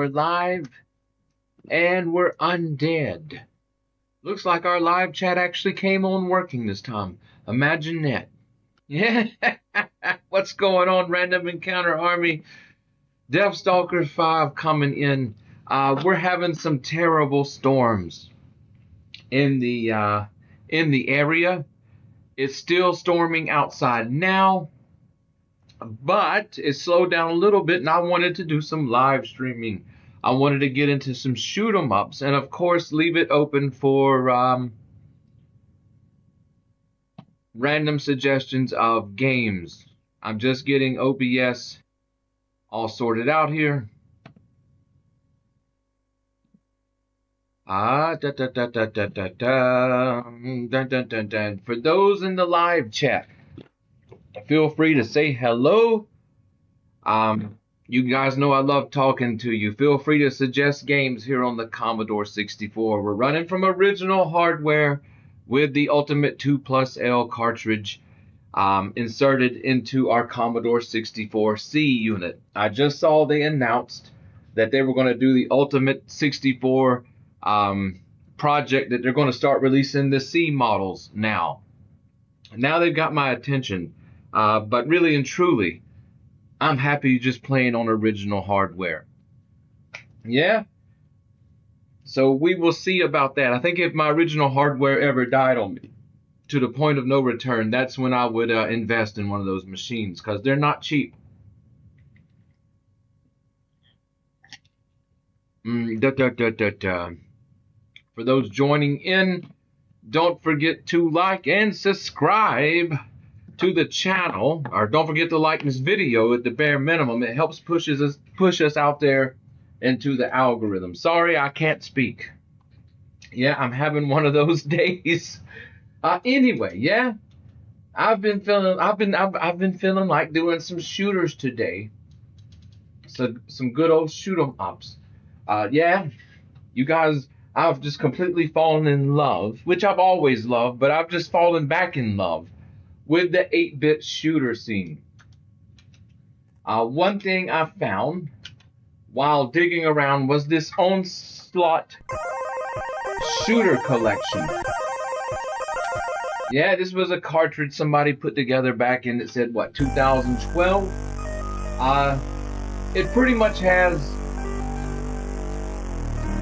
we're live, and we're undead. Looks like our live chat actually came on working this time. Imagine that. Yeah. What's going on, Random Encounter Army? Deathstalker 5 coming in. We're having some terrible storms in the area. It's still storming outside now, but it slowed down a little bit, and I wanted to do some live streaming. I wanted to get into some shoot 'em ups, and of course leave it open for random suggestions of games. I'm just getting OBS all sorted out here. For those in the live chat, feel free to say hello. You guys know I love talking to you. Feel free to suggest games here on the Commodore 64. We're running from original hardware with the Ultimate 2+L cartridge inserted into our Commodore 64C unit. I just saw they announced that they were going to do the Ultimate 64 project, that they're going to start releasing the C models now. Now they've got my attention. But really and truly, I'm happy just playing on original hardware. Yeah? So we will see about that. I think if my original hardware ever died on me to the point of no return, that's when I would invest in one of those machines, because they're not cheap. For those joining in, don't forget to like and subscribe to the channel, or don't forget to like this video at the bare minimum. It helps push us out there into the algorithm. Sorry, I can't speak. Yeah, I'm having one of those days. Anyway, yeah, I've been feeling like doing some shooters today. So some good old shoot 'em ups. Yeah, you guys, I've just completely fallen in love, which I've always loved, but I've just fallen back in love with the 8-bit shooter scene. One thing I found while digging around was this Onslaught shooter collection. Yeah, this was a cartridge somebody put together back in, it said, what, 2012? It pretty much has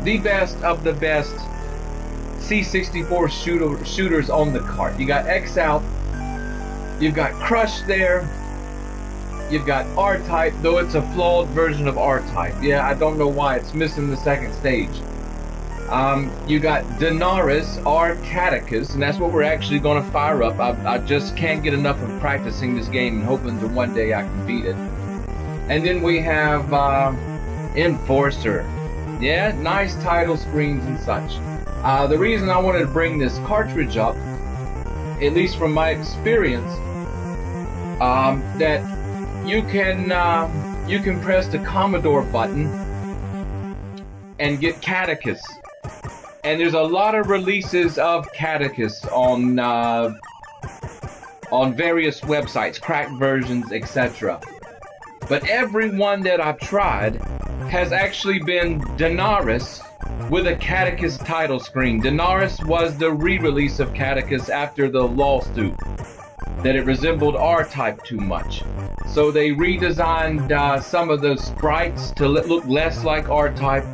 the best of the best C64 shooters on the cart. You got X-Out, you've got Crush there, you've got R-Type, though it's a flawed version of R-Type. Yeah, I don't know why it's missing the second stage. You got Daenerys R. Catechus, and that's what we're actually going to fire up. I just can't get enough of practicing this game and hoping that one day I can beat it. And then we have Enforcer. Yeah, nice title screens and such. The reason I wanted to bring this cartridge up, at least from my experience, that you can press the Commodore button and get Catechus, and there's a lot of releases of Catechus on various websites, cracked versions, etc. But every one that I've tried has actually been Daenerys with a Catechus title screen. Daenerys was the re-release of Catechus after the lawsuit that it resembled R-Type too much. So they redesigned some of the sprites to look less like R-Type,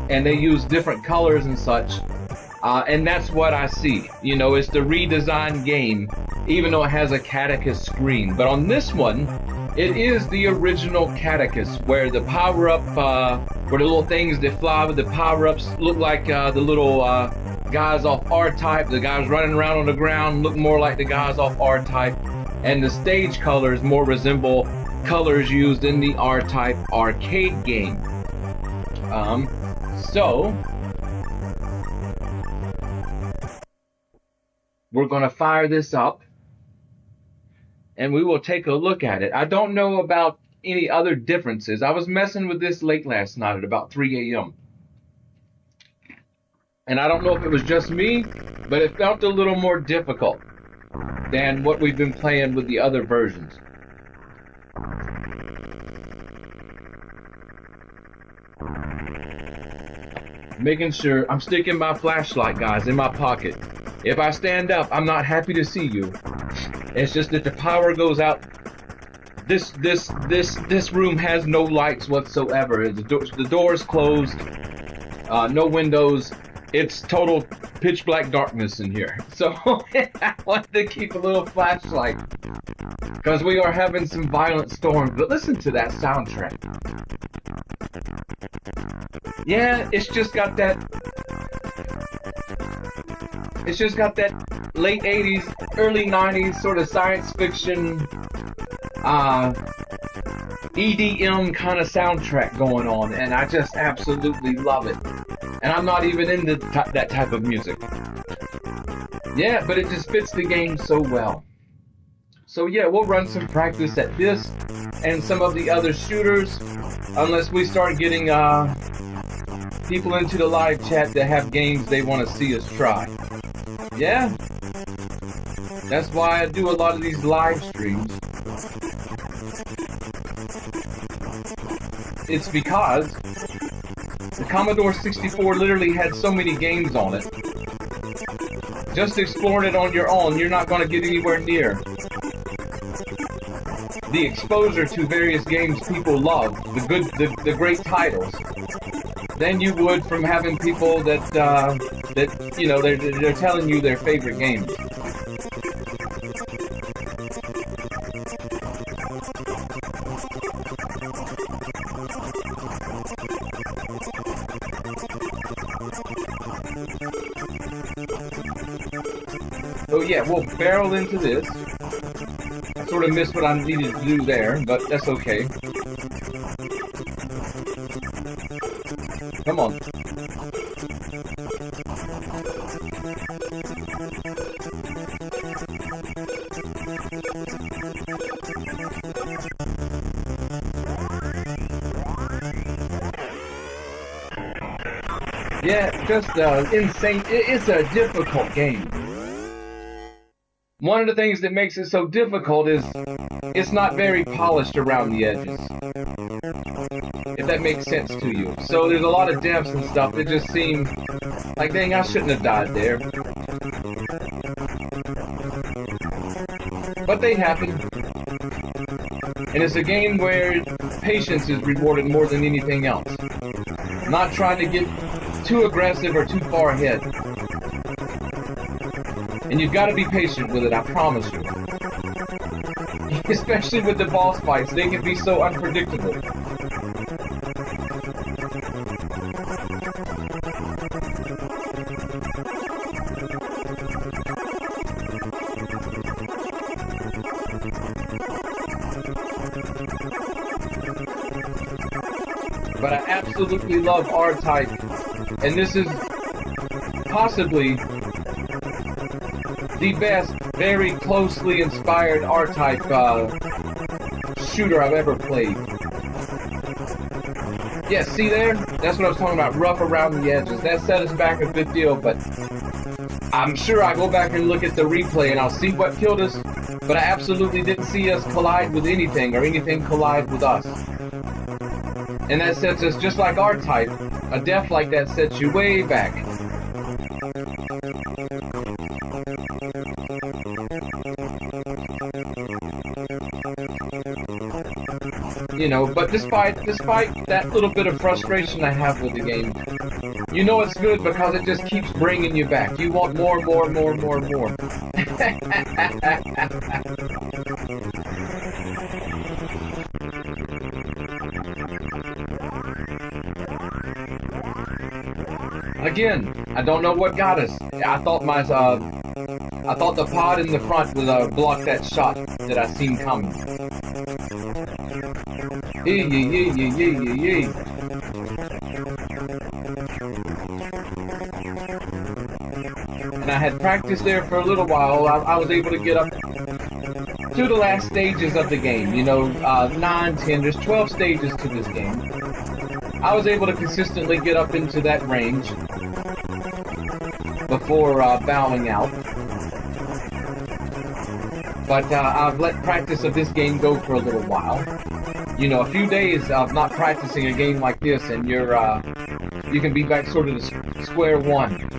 and they used different colors and such. And that's what I see. You know, it's the redesigned game, even though it has a Catechus screen. But on this one, it is the original Catechus, where the power-up, where the little things that fly with the power-ups look like the little guys off R-Type. The guys running around on the ground look more like the guys off R-Type. And the stage colors more resemble colors used in the R-Type arcade game. So we're going to fire this up, and we will take a look at it. I don't know about any other differences. I was messing with this late last night at about 3 a.m. And I don't know if it was just me, but it felt a little more difficult than what we've been playing with the other versions. making sure I'm sticking my flashlight, guys, in my pocket. If I stand up, I'm not happy to see you. It's just that the power goes out. This room has no lights whatsoever. The door's closed, no windows. It's total pitch black darkness in here. So I wanted to keep a little flashlight because we are having some violent storms. But listen to that soundtrack. Yeah, it's just got that late 80s, early 90s sort of science fiction, EDM kind of soundtrack going on, and I just absolutely love it. And I'm not even into that type of music. Yeah, but it just fits the game so well. So yeah, we'll run some practice at this and some of the other shooters, unless we start getting people into the live chat that have games they want to see us try. Yeah, that's why I do a lot of these live streams. It's because the Commodore 64 literally had so many games on it. Just exploring it on your own, you're not going to get anywhere near the exposure to various games people love, the great titles, than you would from having people that you know, they're telling you their favorite games. So yeah, we'll barrel into this. I sort of missed what I needed to do there, but that's okay. Come on. Yeah, just insane. It's a difficult game. One of the things that makes it so difficult is it's not very polished around the edges, if that makes sense to you. So there's a lot of depths and stuff that just seem like, dang, I shouldn't have died there. But they happen. And it's a game where patience is rewarded more than anything else. Not trying to get too aggressive or too far ahead. And you've got to be patient with it, I promise you. Especially with the boss fights, they can be so unpredictable. But I absolutely love R-Type, and this is possibly the best, very closely inspired R-Type shooter I've ever played. Yeah, see there? That's what I was talking about, rough around the edges. That set us back a good deal, but I'm sure I go back and look at the replay and I'll see what killed us, but I absolutely didn't see us collide with anything or anything collide with us. And that sets us, just like R-Type, a death like that sets you way back. You know, but despite that little bit of frustration I have with the game, you know it's good because it just keeps bringing you back. You want more. Again, I don't know what got us. I thought the pod in the front would block that shot that I seen coming. Yee. And I had practiced there for a little while. I was able to get up to the last stages of the game. You know, 9, 10, there's 12 stages to this game. I was able to consistently get up into that range before bowing out. But I've let practice of this game go for a little while. You know, a few days of not practicing a game like this and you're you can be back sort of to square one.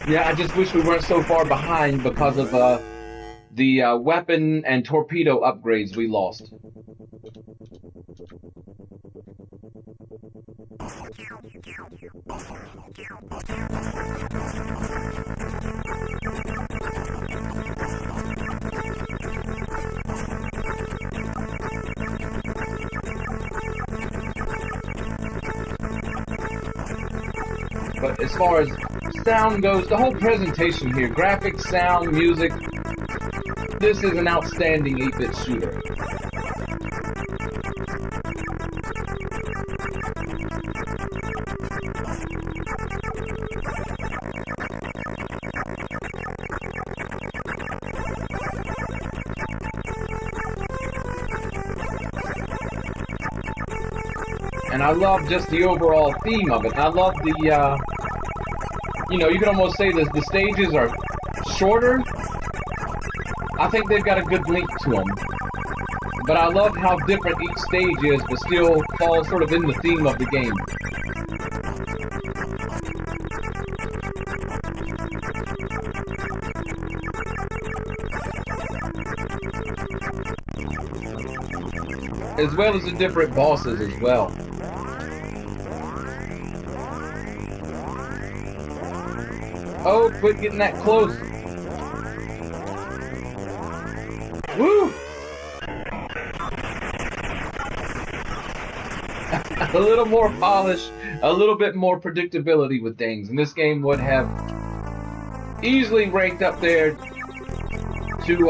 Yeah, I just wish we weren't so far behind because of the weapon and torpedo upgrades we lost. But as far as sound goes, the whole presentation here, graphics, sound, music, this is an outstanding 8-bit shooter. And I love just the overall theme of it. I love the, you know, you can almost say that the stages are shorter. I think they've got a good length to them. But I love how different each stage is, but still falls sort of in the theme of the game. As well as the different bosses as well. Oh, quit getting that close. Woo! A little more polish, a little bit more predictability with things. And this game would have easily ranked up there to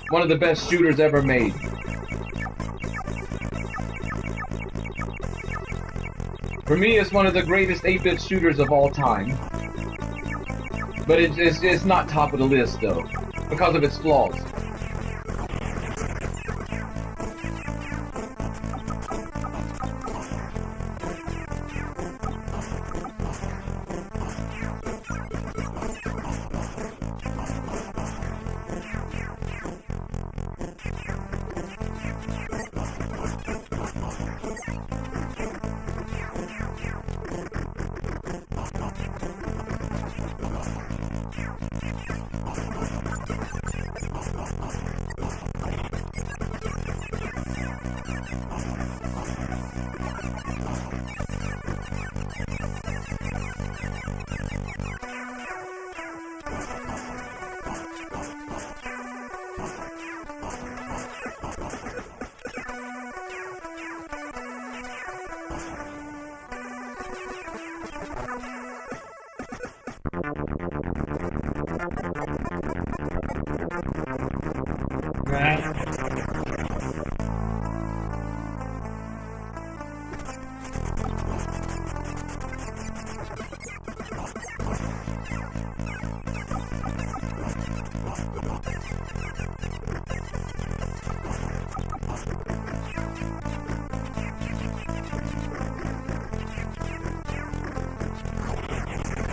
one of the best shooters ever made. For me, it's one of the greatest 8-bit shooters of all time. But it's not top of the list, though, because of its flaws.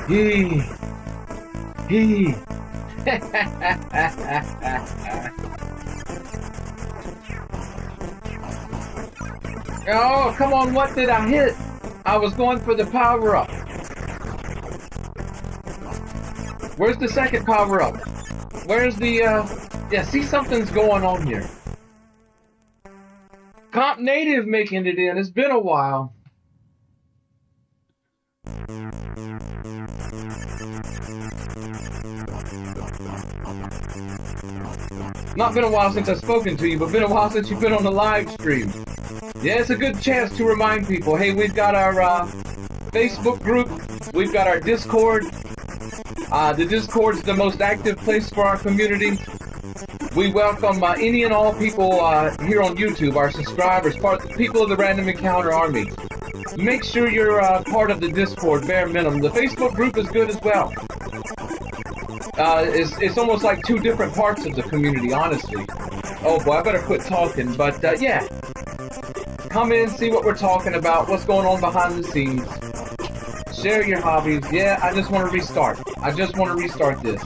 He. Oh, come on, what did I hit? I was going for the power-up. Where's the second power-up? Where's the, yeah, see, something's going on here. Comp Native making it in. It's been a while. Not been a while since I've spoken to you, but been a while since you've been on the live stream. Yeah, it's a good chance to remind people, hey, we've got our Facebook group, we've got our Discord. The Discord's the most active place for our community. We welcome any and all people here on YouTube, our subscribers, people of the Random Encounter Army. Make sure you're part of the Discord, bare minimum. The Facebook group is good as well. It's almost like two different parts of the community, honestly. Oh boy, I better quit talking, but yeah. Come in, see what we're talking about, what's going on behind the scenes. Share your hobbies. Yeah, I just want to restart. I just want to restart this.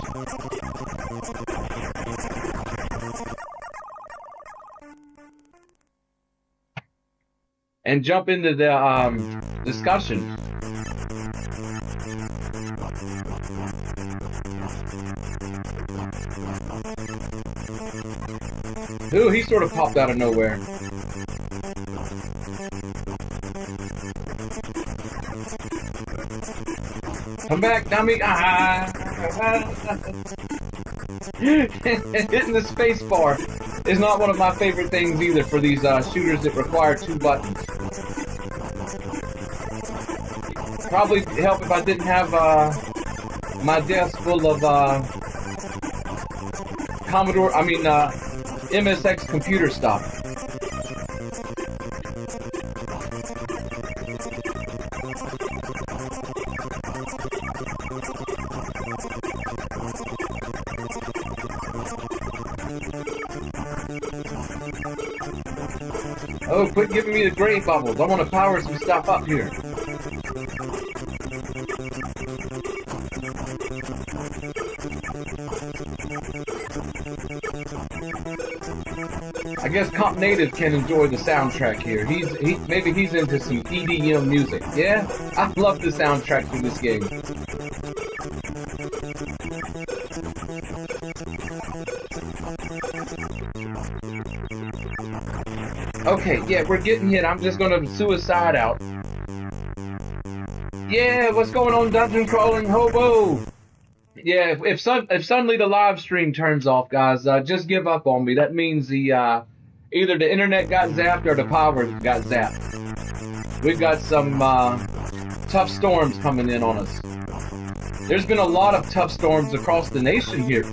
and jump into the discussion. Ooh, he sort of popped out of nowhere. Come back, dummy! Hitting the space bar is not one of my favorite things either for these shooters that require 2 buttons. Probably help if I didn't have my desk full of MSX computer stuff. Oh, quit giving me the gray bubbles. I want to power some stuff up here. I guess Comp Native can enjoy the soundtrack here. Maybe he's into some EDM music. Yeah, I love the soundtrack for this game. Okay, yeah, we're getting hit. I'm just gonna suicide out. Yeah, what's going on, dungeon crawling hobo? Yeah, if suddenly the live stream turns off, guys, just give up on me. That means the either the internet got zapped or the power got zapped. We've got some tough storms coming in on us. There's been a lot of tough storms across the nation here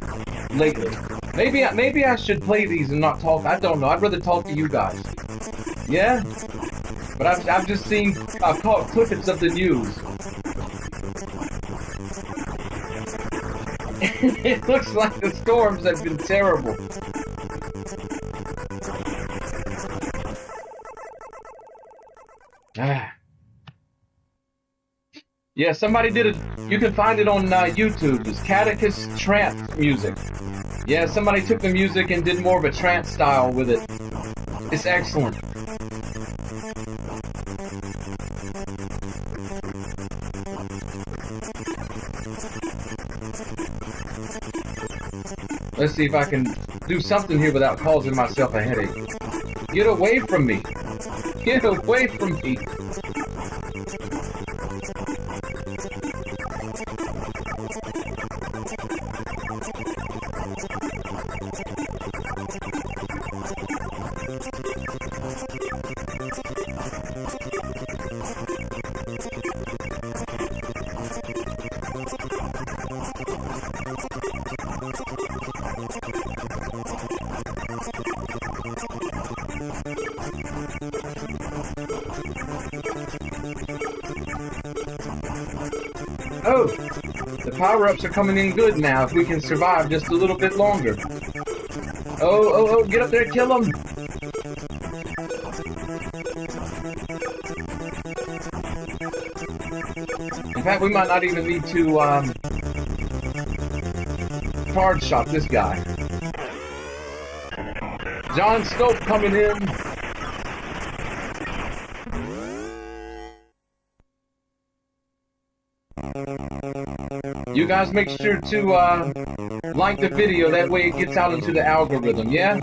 lately. Maybe I should play these and not talk. I don't know. I'd rather talk to you guys. Yeah? But I've just seen, I've caught clippings of the news. It looks like the storms have been terrible. Yeah, somebody did it. You can find it on YouTube. It's Catechist trance music. Yeah, somebody took the music and did more of a trance style with it. It's excellent. Let's see if I can do something here without causing myself a headache. Get away from me. Get away from me. Oh, the power-ups are coming in good now if we can survive just a little bit longer. Oh, get up there, kill him! In fact, we might not even need to, hard shot this guy. John Stope coming in. You guys make sure to like the video, that way it gets out into the algorithm, yeah?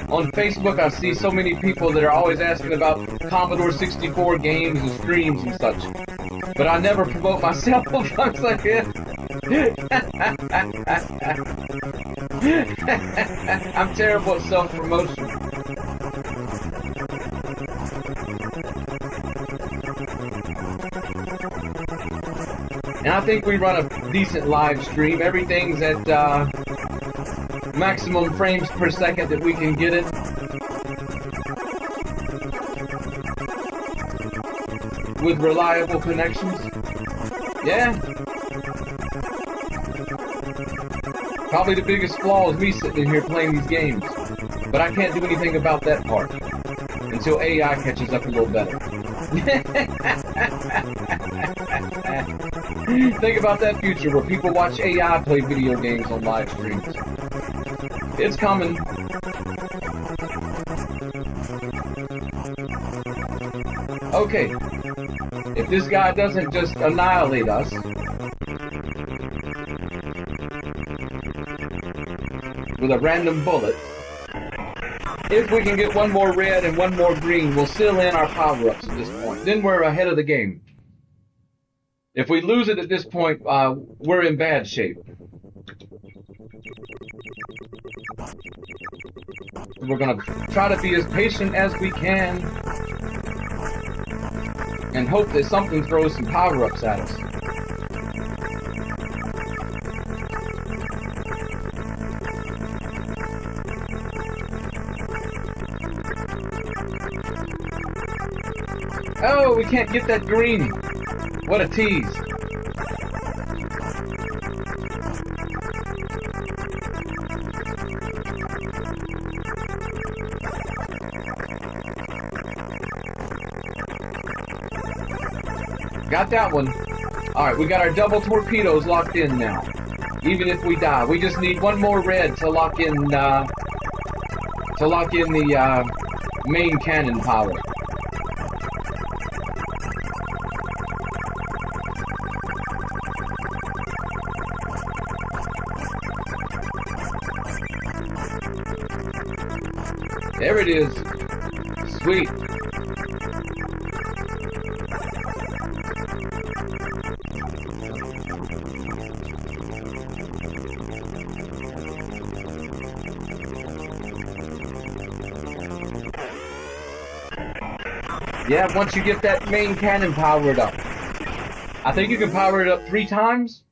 On Facebook I see so many people that are always asking about Commodore 64 games and streams and such. But I never promote myself. I was like, I'm terrible at self-promotion. And I think we run a decent live stream. Everything's at maximum frames per second that we can get it. With reliable connections. Yeah. Probably the biggest flaw is me sitting in here playing these games. But I can't do anything about that part. Until AI catches up a little better. Think about that future where people watch AI play video games on live streams. It's coming. Okay. If this guy doesn't just annihilate us. With a random bullet. If we can get one more red and one more green, we'll seal in our power-ups at this point. Then we're ahead of the game. If we lose it at this point, we're in bad shape. We're going to try to be as patient as we can and hope that something throws some power-ups at us. Oh, we can't get that green. What a tease. Got that one. Alright, we got our double torpedoes locked in now. Even if we die. We just need one more red to lock in the main cannon power. There it is. Sweet. Yeah, once you get that main cannon powered up. I think you can power it up 3 times.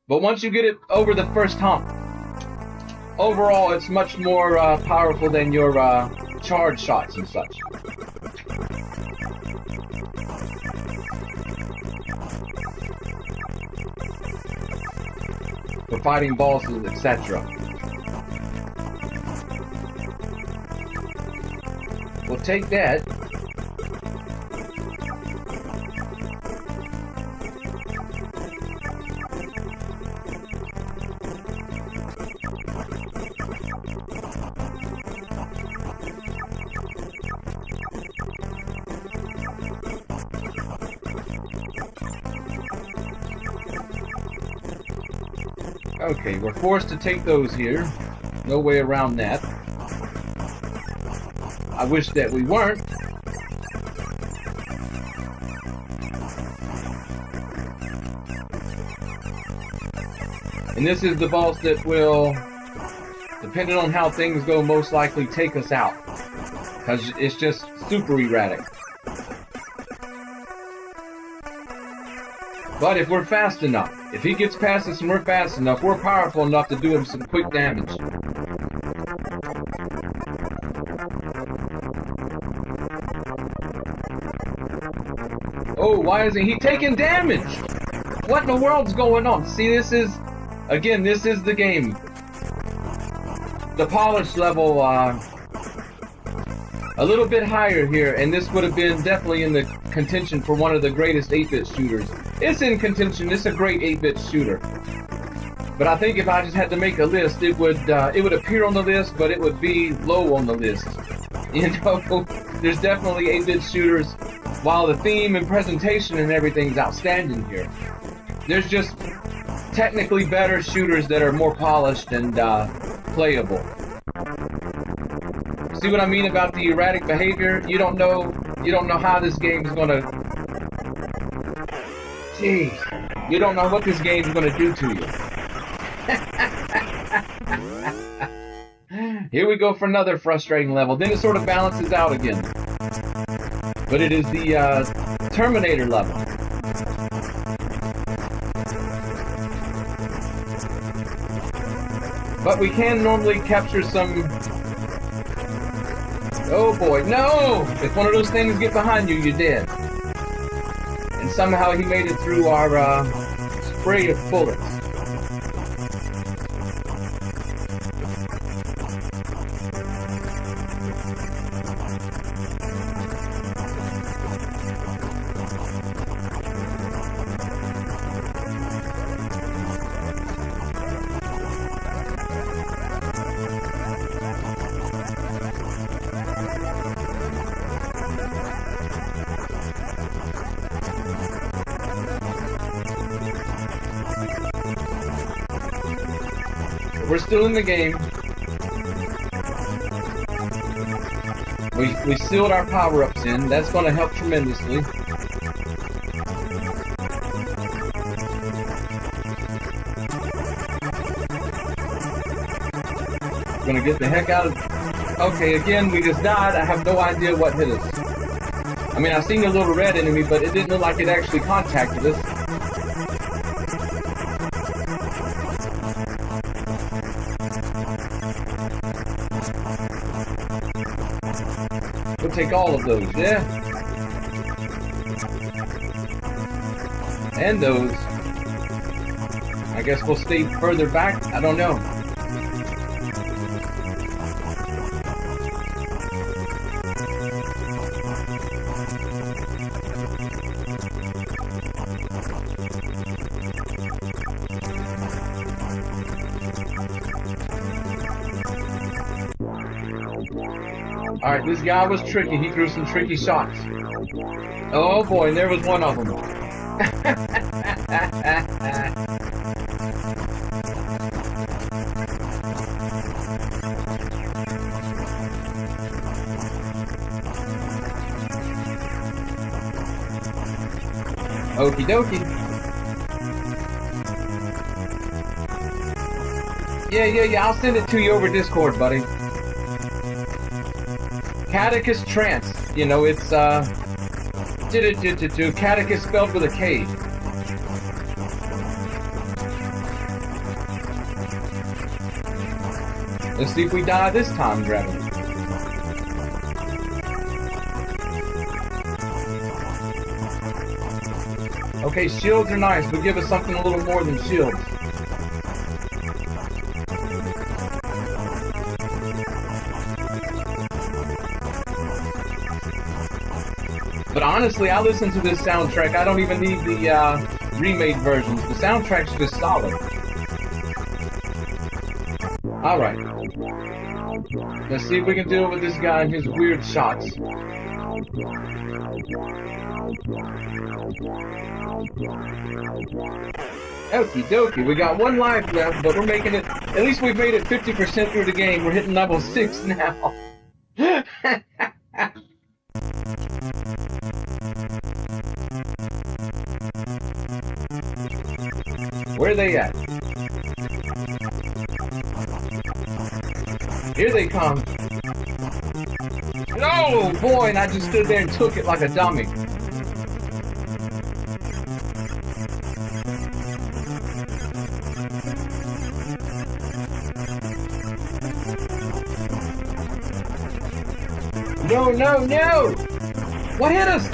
But once you get it over the first hump, overall, it's much more powerful than your charge shots and such. For fighting bosses, etc. We'll take that. Okay, we're forced to take those here. No way around that. I wish that we weren't. And this is the boss that will, depending on how things go, most likely take us out. Because it's just super erratic. But if we're fast enough, if he gets past us and we're fast enough, we're powerful enough to do him some quick damage. Oh, why isn't he taking damage? What in the world's going on? See, this is, again, this is the game. The polish level, a little bit higher here, and this would have been definitely in the contention for one of the greatest 8-bit shooters. It's in contention. It's a great 8-bit shooter. But I think if I just had to make a list, it would appear on the list, but it would be low on the list. You know, there's definitely 8-bit shooters. While the theme and presentation and everything's outstanding here, there's just technically better shooters that are more polished and playable. See what I mean about the erratic behavior? You don't know how this game's gonna. Jeez, you don't know what this game's gonna do to you. Here we go for another frustrating level. Then it sort of balances out again. But it is the Terminator level. But we can normally capture some. Oh boy, no! If one of those things get behind you, you're dead. And somehow he made it through our spray of bullets. We're still in the game. We sealed our power-ups in. That's going to help tremendously. Gonna get the heck out of... Okay, again, we just died. I have no idea what hit us. I mean, I seen a little red enemy, but it didn't look like it actually contacted us. We'll take all of those, yeah? And those. I guess we'll stay further back. I don't know. Alright, this guy was tricky. He threw some tricky shots. Oh boy, and there was one of them. Okie dokie. Yeah, I'll send it to you over Discord, buddy. Catechus Trance. You know, it's, Catechus spelled with a K. Let's see if we die this time, Gravity. Okay, shields are nice, but give us something a little more than shields. But honestly, I listen to this soundtrack. I don't even need the remade versions. The soundtrack's just solid. Alright. Let's see if we can deal with this guy and his weird shots. Okie dokie, we got one life left, but we're making it, at least we've made it 50% through the game. We're hitting level 6 now. Where are they at? Here they come. Oh boy, and I just stood there and took it like a dummy. No, no, no! What hit us?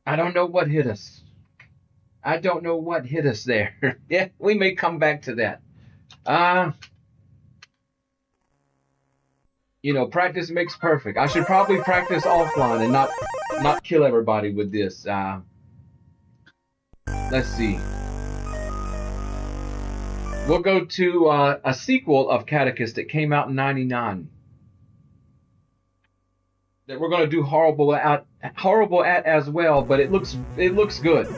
I don't know what hit us. I don't know what hit us there. Yeah, we may come back to that. You know, practice makes perfect. I should probably practice offline and not kill everybody with this. Let's see. We'll go to a sequel of Catechus that came out in '99 that we're going to do horrible at as well, but it looks good.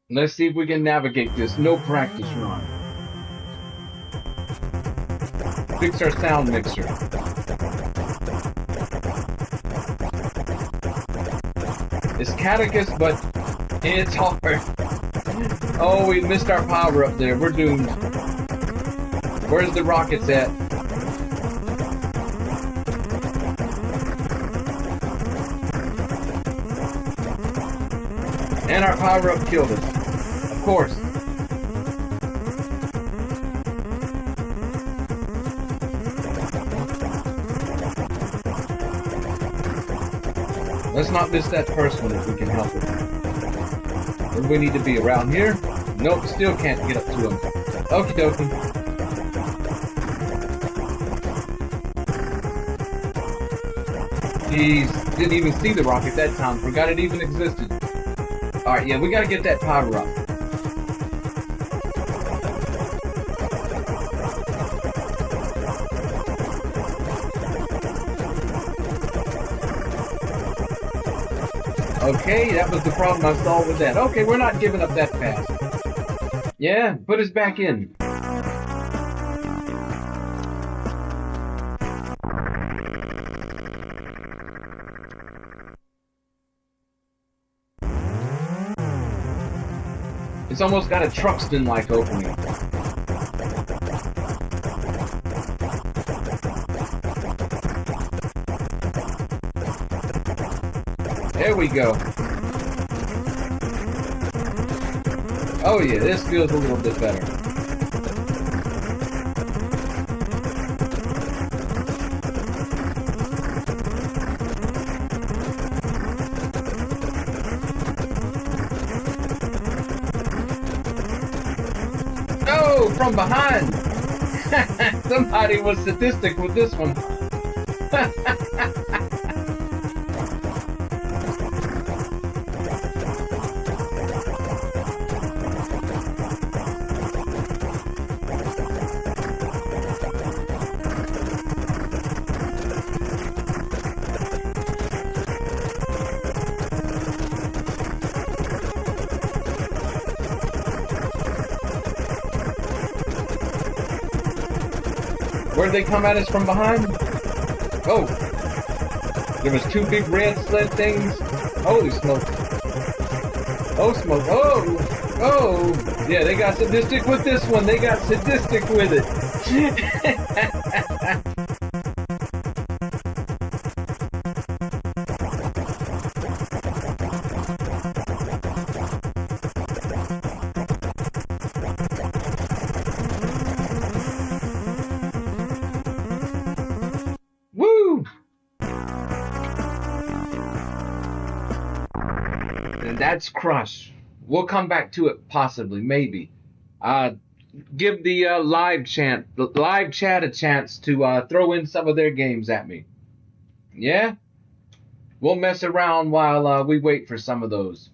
Let's see if we can navigate this. No practice run. Fix our sound mixer. It's Catechus, but it's hard. Oh, we missed our power up there. We're doomed. Where's the rockets at? And our power up killed us. Of course. Let's not miss that first one if we can help it. Where do we need to be? Around here? Nope, still can't get up to him. Okie dokie. Jeez, didn't even see the rocket that time. Forgot it even existed. Alright, yeah, we gotta get that power up. Okay, that was the problem I saw with that. Okay, we're not giving up that fast. Yeah, put us back in. It's almost got a Truxton-like opening. There we go. Oh yeah, this feels a little bit better. Oh, from behind! Somebody was sadistic with this one. Where'd they come at us from behind? Oh! There was two big red sled things. Holy smoke. Oh, smoke. Oh! Oh! Yeah, they got sadistic with this one. They got sadistic with it. And that's Crush. We'll come back to it possibly, maybe. Give the live chat a chance to throw in some of their games at me. Yeah? We'll mess around while we wait for some of those.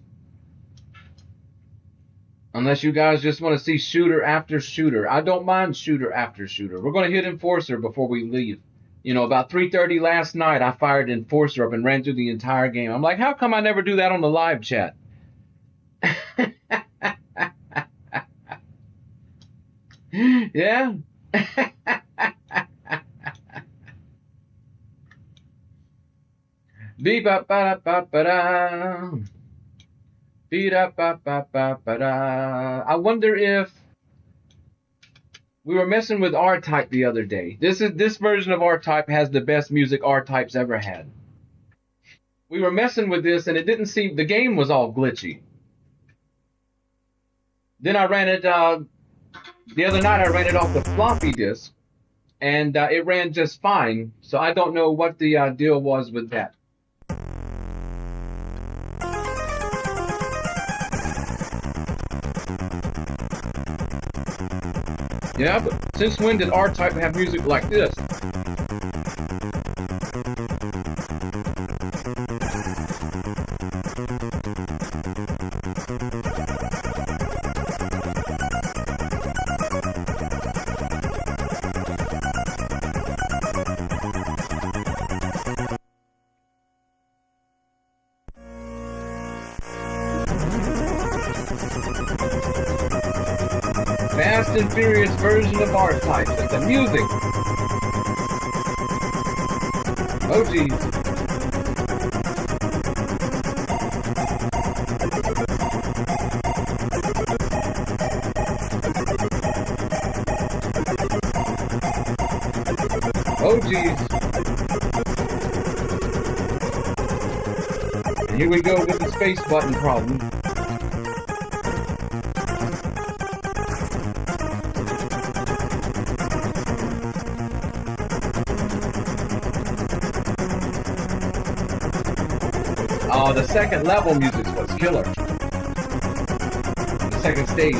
Unless you guys just want to see shooter after shooter. I don't mind shooter after shooter. We're going to hit Enforcer before we leave. You know, about 3:30 last night, I fired Enforcer up and ran through the entire game. I'm like, how come I never do that on the live chat? Yeah? Beep-ba-ba-da-ba-ba-da. Beep-da-ba-ba-ba-ba-da. I wonder if we were messing with R-Type the other day. This version of R-Type has the best music R-Type's ever had. We were messing with this and it didn't seem, the game was all glitchy. Then I ran it, the other night I ran it off the floppy disk and it ran just fine. So I don't know what the deal was with that. Yeah, but since when did R-Type have music like this? Fast and Furious version of R-Type, but the music. Oh geez. Oh geez. And here we go with the space button problem. Oh, the second level music's what's killer. The second stage.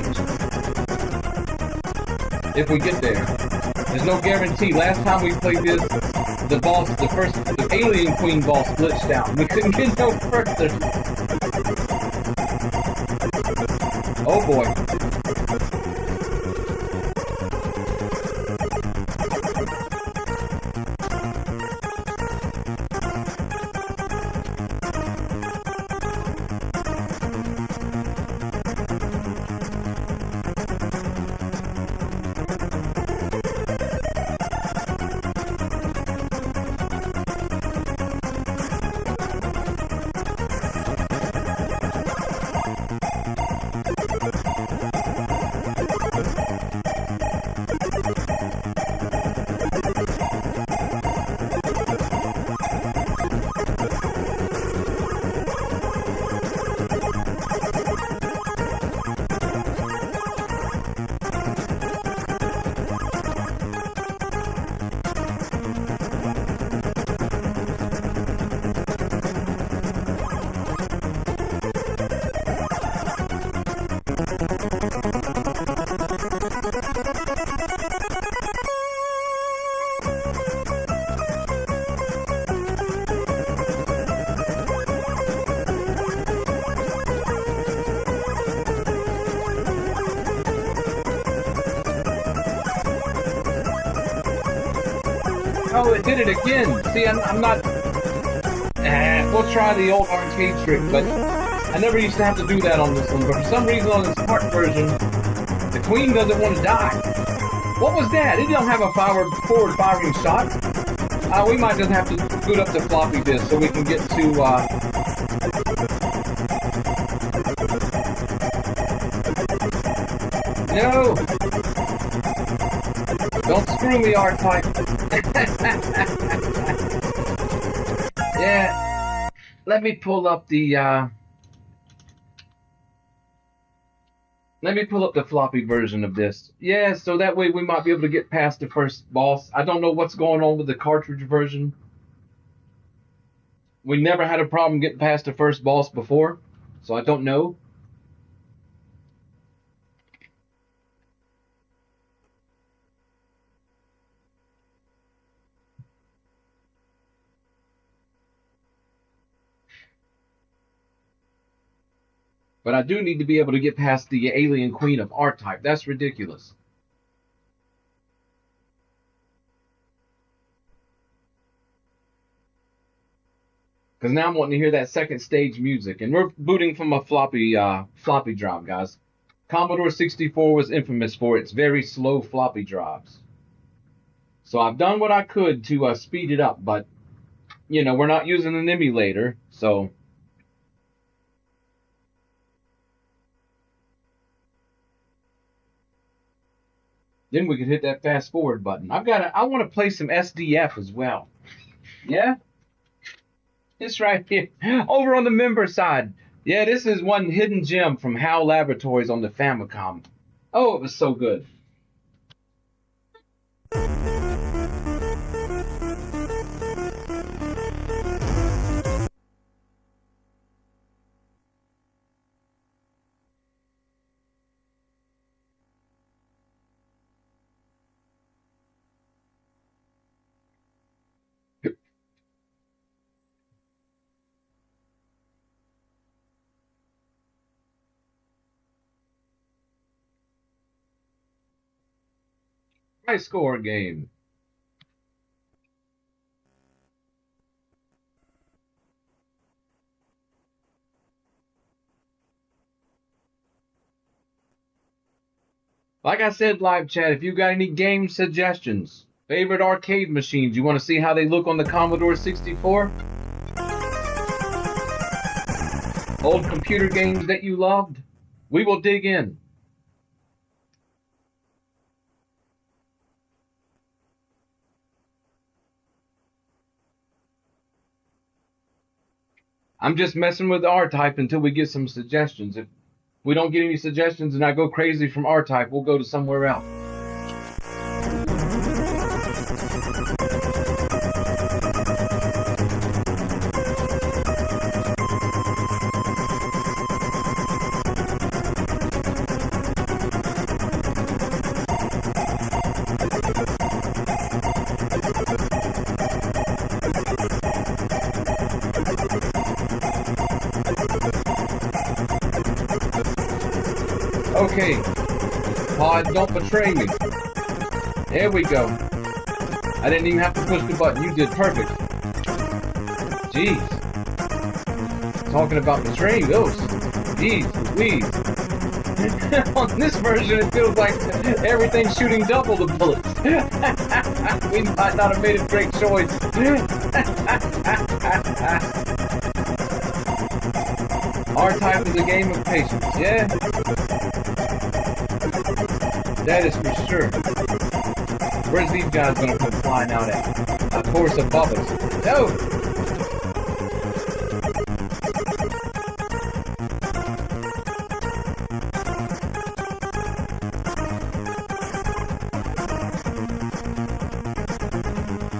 If we get there. There's no guarantee. Last time we played this, the Alien Queen boss glitched out. We couldn't get no further. Oh boy. Oh, it did it again. See, I'm not... we'll try the old arcade trick, but I never used to have to do that on this one. But for some reason on this Smart version, the Queen doesn't want to die. What was that? It don't have a forward firing shot. We might just have to boot up the floppy disk so we can get to... No! Don't screw me, R-Type. Yeah. Let me pull up the, Let me pull up the floppy version of this. Yeah, so that way we might be able to get past the first boss. I don't know what's going on with the cartridge version. We never had a problem getting past the first boss before, so I don't know. But I do need to be able to get past the Alien Queen of R-Type. That's ridiculous. Because now I'm wanting to hear that second stage music. And we're booting from a floppy drive, guys. Commodore 64 was infamous for its very slow floppy drives. So I've done what I could to speed it up. But, you know, we're not using an emulator. So... then we could hit that fast forward button. I want to play some SDF as well. Yeah? It's right here. Over on the member side. Yeah, this is one hidden gem from HAL Laboratories on the Famicom. Oh, it was so good. High score game. Like I said, live chat, if you got any game suggestions, favorite arcade machines, you want to see how they look on the Commodore 64? Old computer games that you loved? We will dig in. I'm just messing with R-Type until we get some suggestions. If we don't get any suggestions and I go crazy from R-Type, we'll go to somewhere else. Okay. Pod, don't betray me. There we go. I didn't even have to push the button. You did perfect. Jeez. Talking about betraying those. Jeez, please. On this version, it feels like everything's shooting double the bullets. We might not have made a great choice. R-Type is a game of patience, yeah? That is for sure. Where's these guys gonna come flying out at? Of course, above us. No!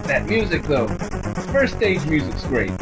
That music, though. First stage music's great.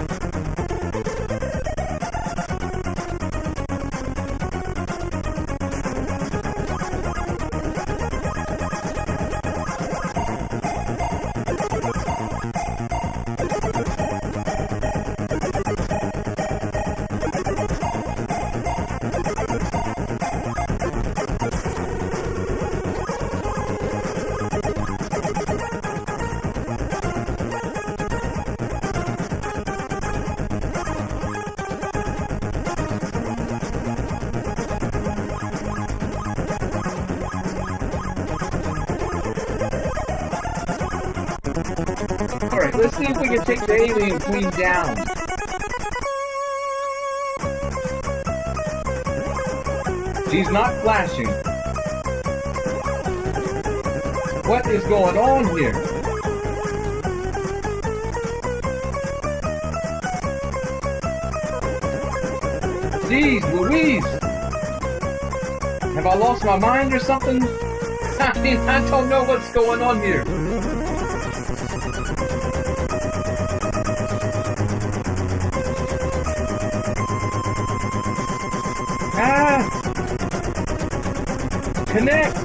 Alright, let's see if we can take the alien queen down. She's not flashing. What is going on here? Jeez Louise! Have I lost my mind or something? I mean, I don't know what's going on here. Connect!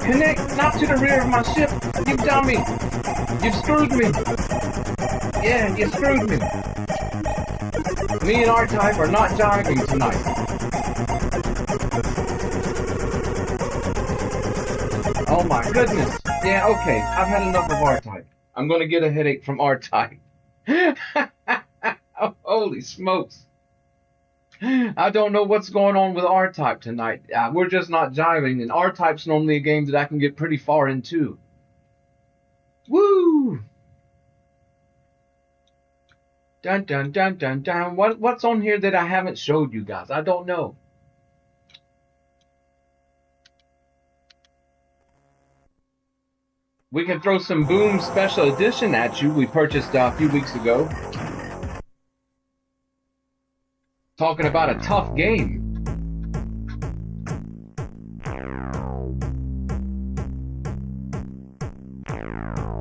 Connect! Not to the rear of my ship! You dummy! You've screwed me! Yeah, you screwed me! Me and R-Type are not jiving tonight. Oh my goodness! Yeah, okay, I've had enough of R-Type. I'm gonna get a headache from R-Type. Oh, holy smokes! I don't know what's going on with R-Type tonight. We're just not jiving, and R-Type's normally a game that I can get pretty far into. Woo! Dun dun dun dun dun. What's on here that I haven't showed you guys? I don't know. We can throw some Boom Special Edition at you. We purchased a few weeks ago. Talking about a tough game.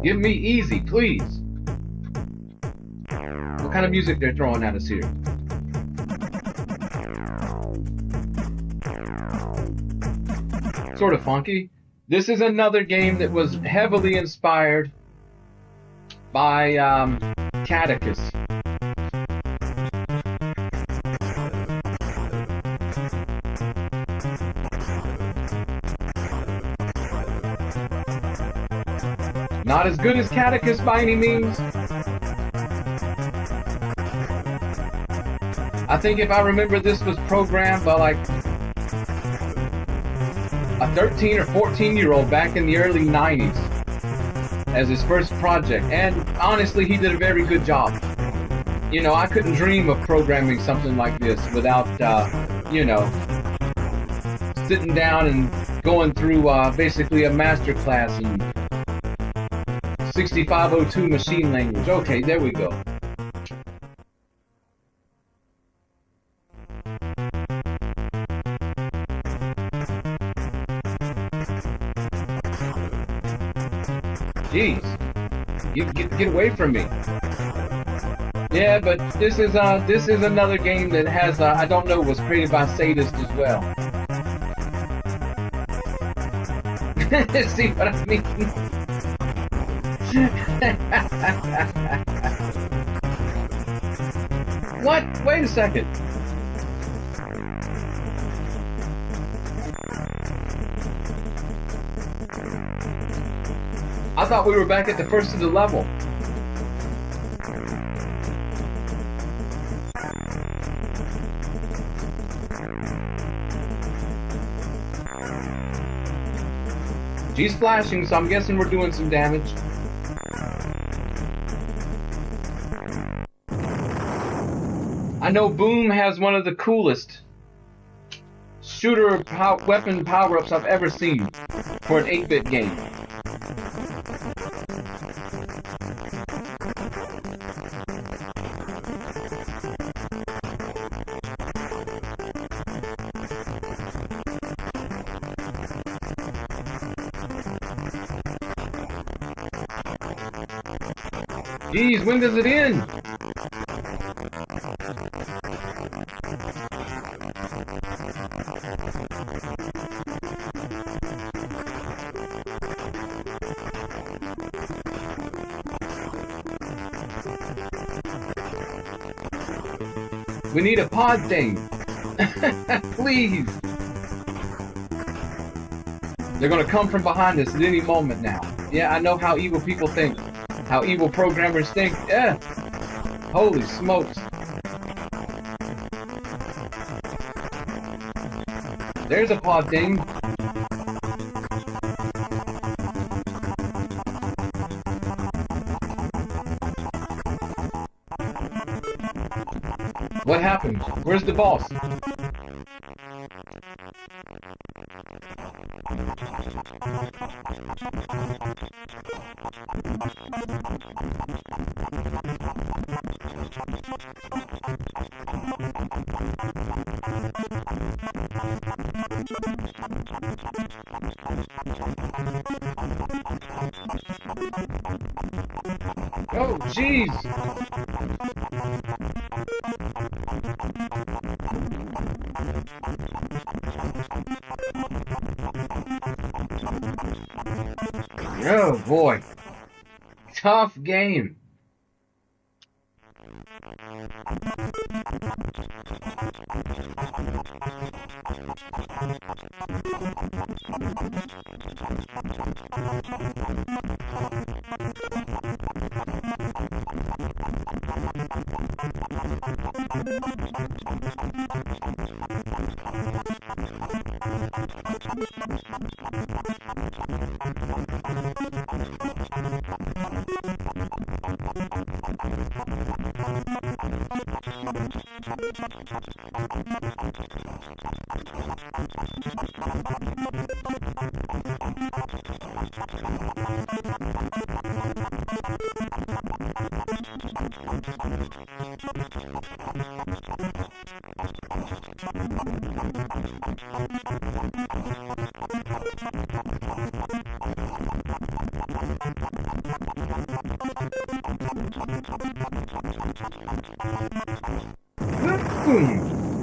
Give me easy, please. What kind of music they're throwing at us here? Sort of funky. This is another game that was heavily inspired by Catechus. Not as good as Catechus by any means. I think if I remember, this was programmed by like a 13 or 14-year-old back in the early 90s as his first project. And honestly, he did a very good job. You know, I couldn't dream of programming something like this without, you know, sitting down and going through basically a master class in 6502 machine language. Okay, there we go. Jeez, get away from me. Yeah, but this is another game that has I don't know, was created by Sadist as well. See what I mean? What? Wait a second. I thought we were back at the first of the level. She's flashing, so I'm guessing we're doing some damage. I know Boom has one of the coolest shooter weapon power-ups I've ever seen for an 8-bit game. Jeez, when does it end? We need a pod thing. Please. They're gonna come from behind us at any moment now. Yeah, I know how evil people think. How evil programmers think. Yeah. Holy smokes. There's a pod thing. What happened? Where's the boss? Oh, jeez! Oh boy. Tough game.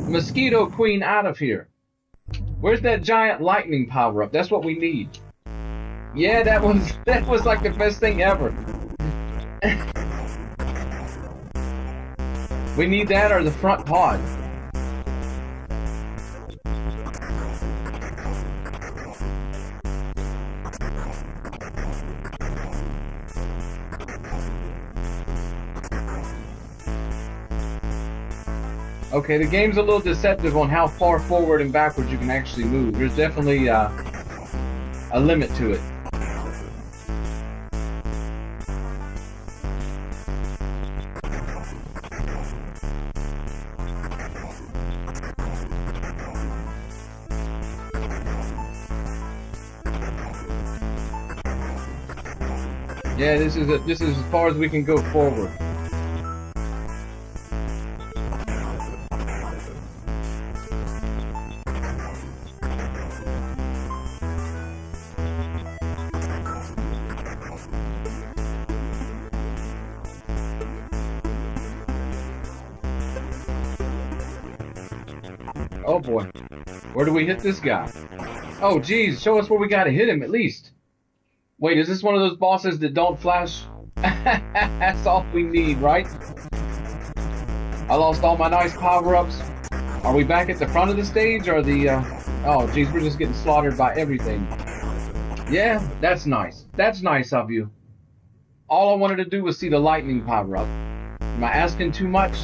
Mosquito Queen out of here. Where's that giant lightning power up? That's what we need. Yeah, that was like the best thing ever. We need that or the front pod. Okay, the game's a little deceptive on how far forward and backwards you can actually move. There's definitely a limit to it. Yeah, this is as far as we can go forward. Oh boy. Where do we hit this guy? Oh geez, show us where we gotta hit him at least. Wait, is this one of those bosses that don't flash? That's all we need, right? I lost all my nice power-ups. Are we back at the front of the stage or the... Oh geez, we're just getting slaughtered by everything. Yeah, that's nice. That's nice of you. All I wanted to do was see the lightning power up. Am I asking too much?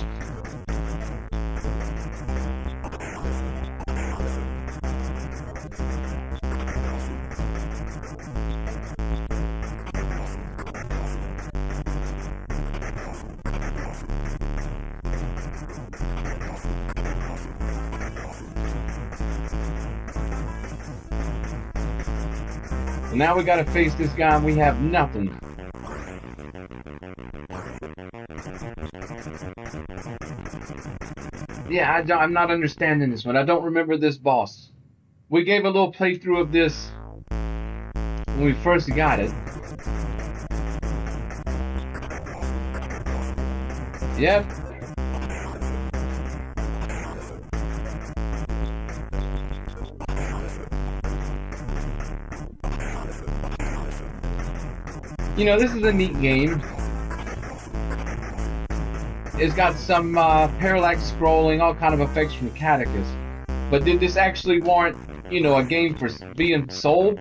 And now we gotta face this guy and we have nothing. Yeah, I'm not understanding this one. I don't remember this boss. We gave a little playthrough of this when we first got it. Yep. You know, this is a neat game. It's got some parallax scrolling, all kind of effects from Catechus. But did this actually warrant, you know, a game for being sold?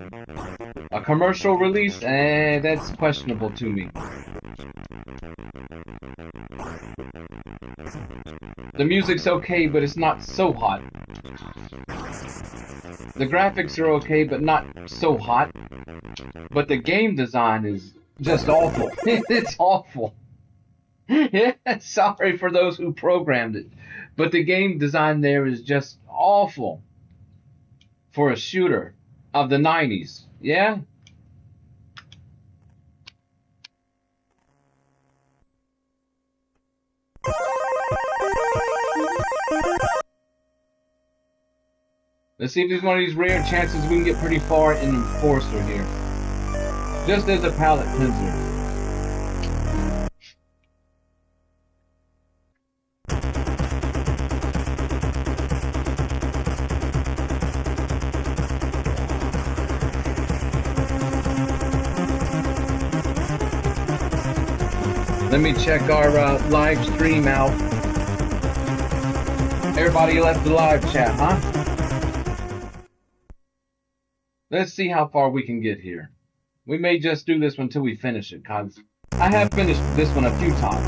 A commercial release? That's questionable to me. The music's okay, but it's not so hot. The graphics are okay, but not so hot. But the game design is just awful. It's awful. Yeah, sorry for those who programmed it. But the game design there is just awful. For a shooter of the 90s. Yeah? Let's see if there's one of these rare chances we can get pretty far in Enforcer here. Just as a palette cleanser. Let me check our live stream out. Everybody left the live chat, huh? Let's see how far we can get here. We may just do this one until we finish it, cause I have finished this one a few times.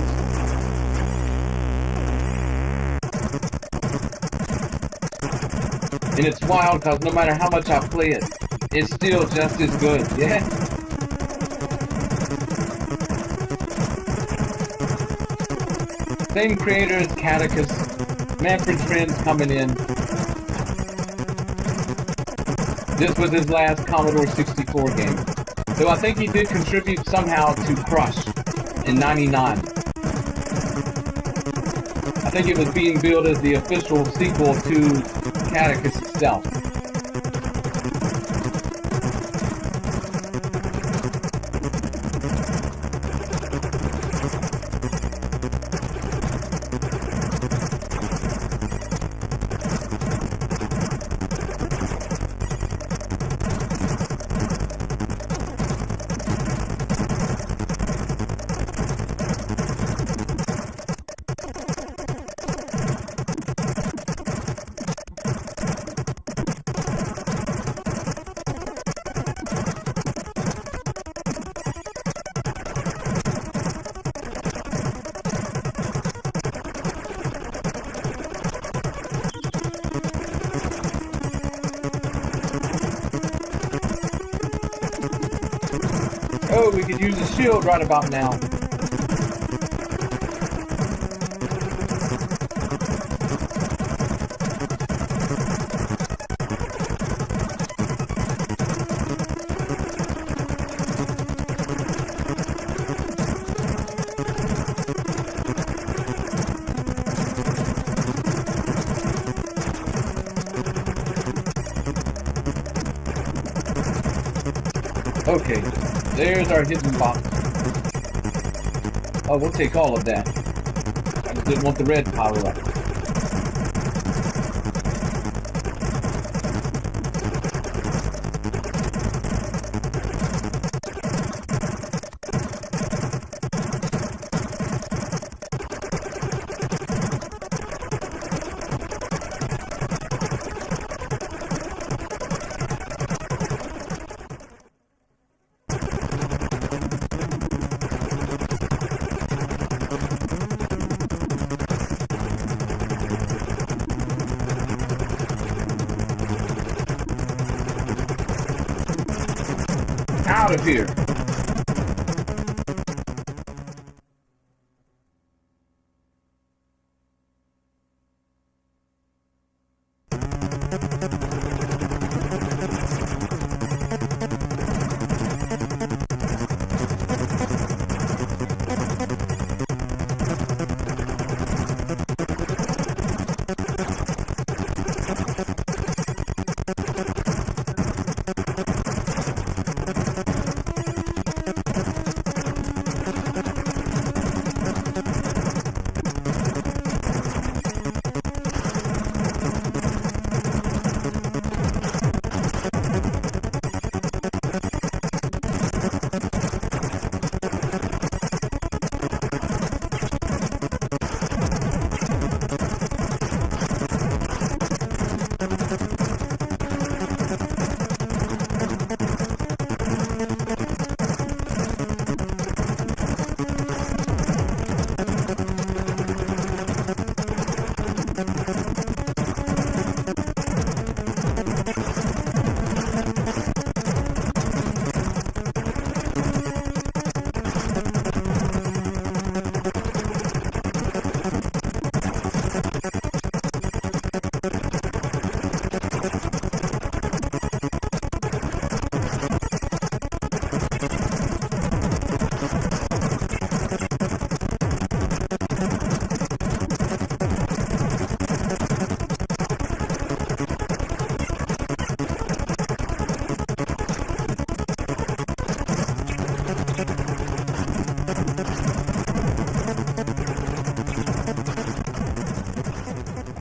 And it's wild cause no matter how much I play it, it's still just as good, yeah? Same creator as Catechus, Manfred Friends coming in. This was his last Commodore 64 game. Though I think he did contribute somehow to Crush in '99. I think it was being billed as the official sequel to Catechus itself. Oh, we could use a shield right about now. Okay, there's our hidden box. Oh, we'll take all of that. I just didn't want the red power up. out of here.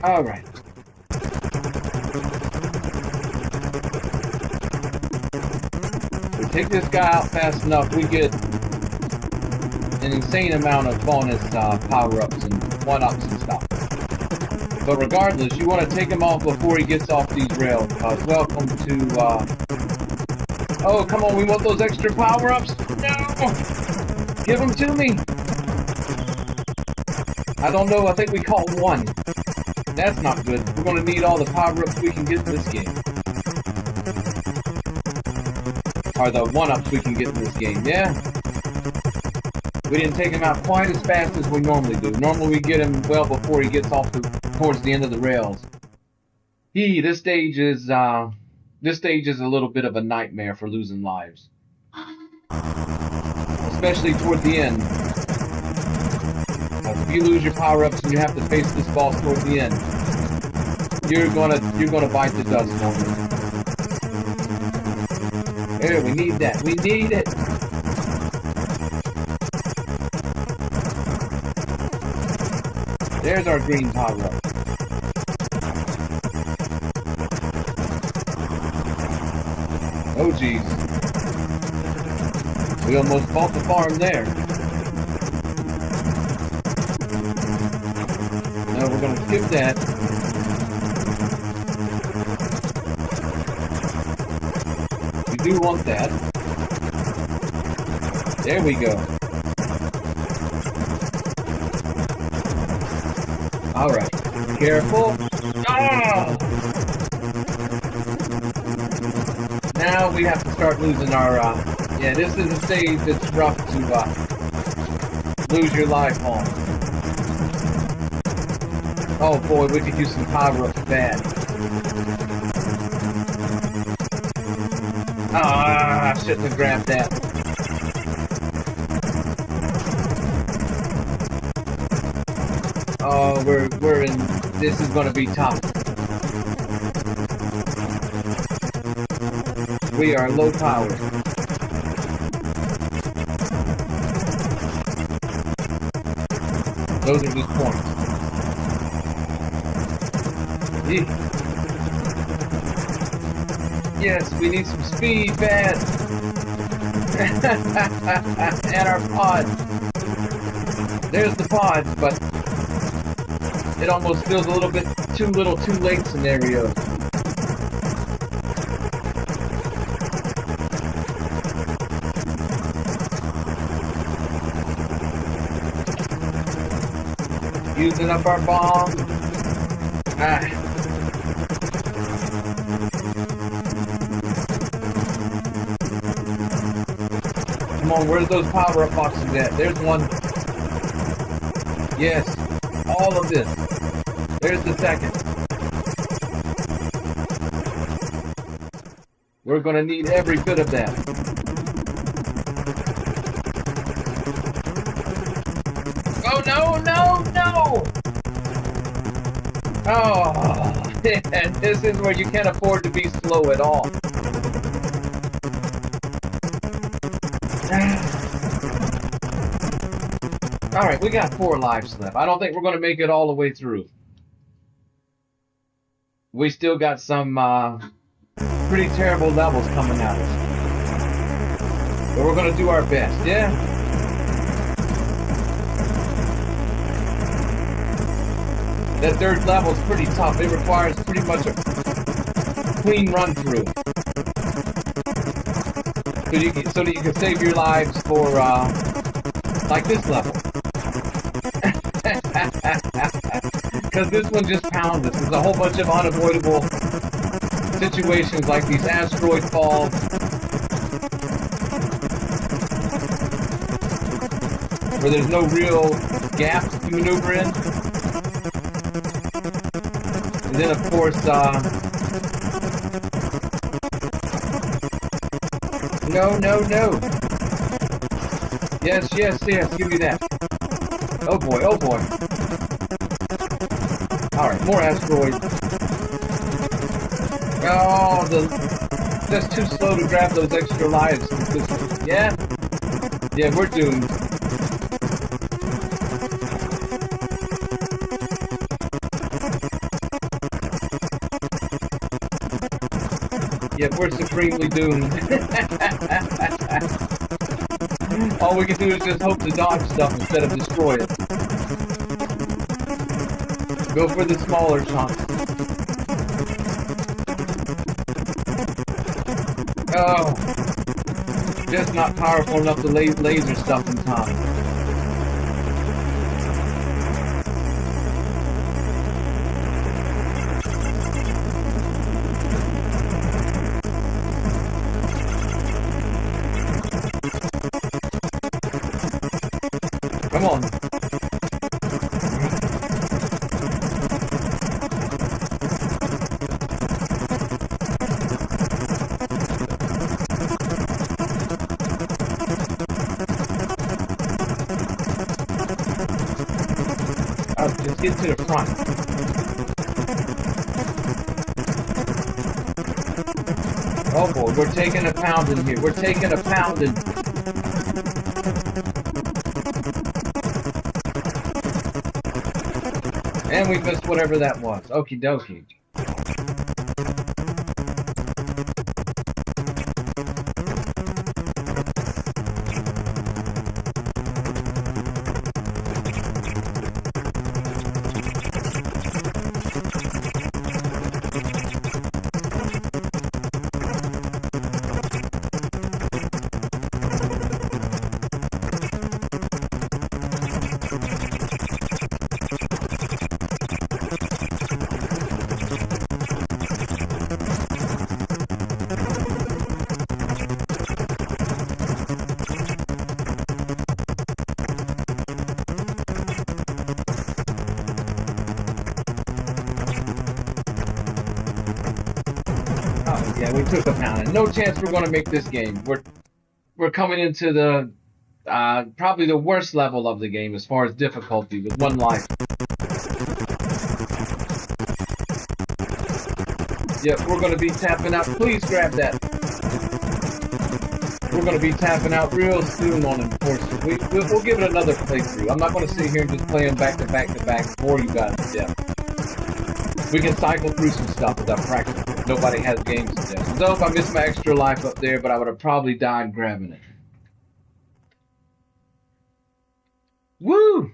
All right. We take this guy out fast enough, we get an insane amount of bonus power-ups and 1-ups and stuff. But regardless, you want to take him off before he gets off these rails. Welcome to, oh, come on, we want those extra power-ups? No! Give them to me! I don't know, I think we caught one. That's not good. We're going to need all the power-ups we can get in this game. Or the 1-ups we can get in this game, yeah? We didn't take him out quite as fast as we normally do. Normally we get him well before he gets off towards the end of the rails. This stage is a little bit of a nightmare for losing lives. Especially toward the end. If you lose your power-ups and you have to face this boss toward the end, you're gonna bite the dust on it. Here, we need that. We need it. There's our green power-up. Oh geez. We almost bought the farm there. No, we're gonna skip that. We do want that. There we go. Alright. Careful. Oh! Now we have to start losing our, yeah, this is a stage that's rough to, lose your life on. Oh boy, we could use some power-ups bad. Ah, I shouldn't have grabbed that. Oh, we're in, this is gonna be tough. We are low power. Those are just points. Yes, we need some speed, bad. And our pods. There's the pods, but it almost feels a little bit too little, too late scenario. Using up our bomb. Ah. Come on, where's those power-up boxes at? There's one. Yes, all of this. There's the second. We're gonna need every bit of that. Oh, no, no, no! Oh, and this is where you can't afford to be slow at all. Alright, we got 4 lives left. I don't think we're going to make it all the way through. We still got some pretty terrible levels coming at us. But we're going to do our best, yeah? That third level is pretty tough. It requires pretty much a clean run through. So that you can save your lives for like this level. Because this one just pounds us. There's a whole bunch of unavoidable situations like these asteroid falls. Where there's no real gaps to maneuver in. And then of course, no, no, no. Yes, yes, yes, give me that. Oh boy, oh boy. Alright, more asteroids. Oh, just too slow to grab those extra lives. Yeah? Yeah, we're doomed. Yeah, we're supremely doomed. All we can do is just hope to dodge stuff instead of destroy it. Go for the smaller chunks. Oh. Just not powerful enough to laser stuff in time. Come on. Just get to the front. Oh boy, we're taking a pounding here. We're taking a pounding. And we missed whatever that was. Okie dokie. Yeah, we took a pounding. No chance we're going to make this game. We're coming into the probably the worst level of the game as far as difficulty with 1 life. Yep, we're going to be tapping out. Please grab that. We're going to be tapping out real soon on it, of course. We'll give it another playthrough. I'm not going to sit here and just play them back to back to back before you guys to death. We can cycle through some stuff without practice. Nobody has game suggestions. Nope, I missed my extra life up there, but I would have probably died grabbing it. Woo!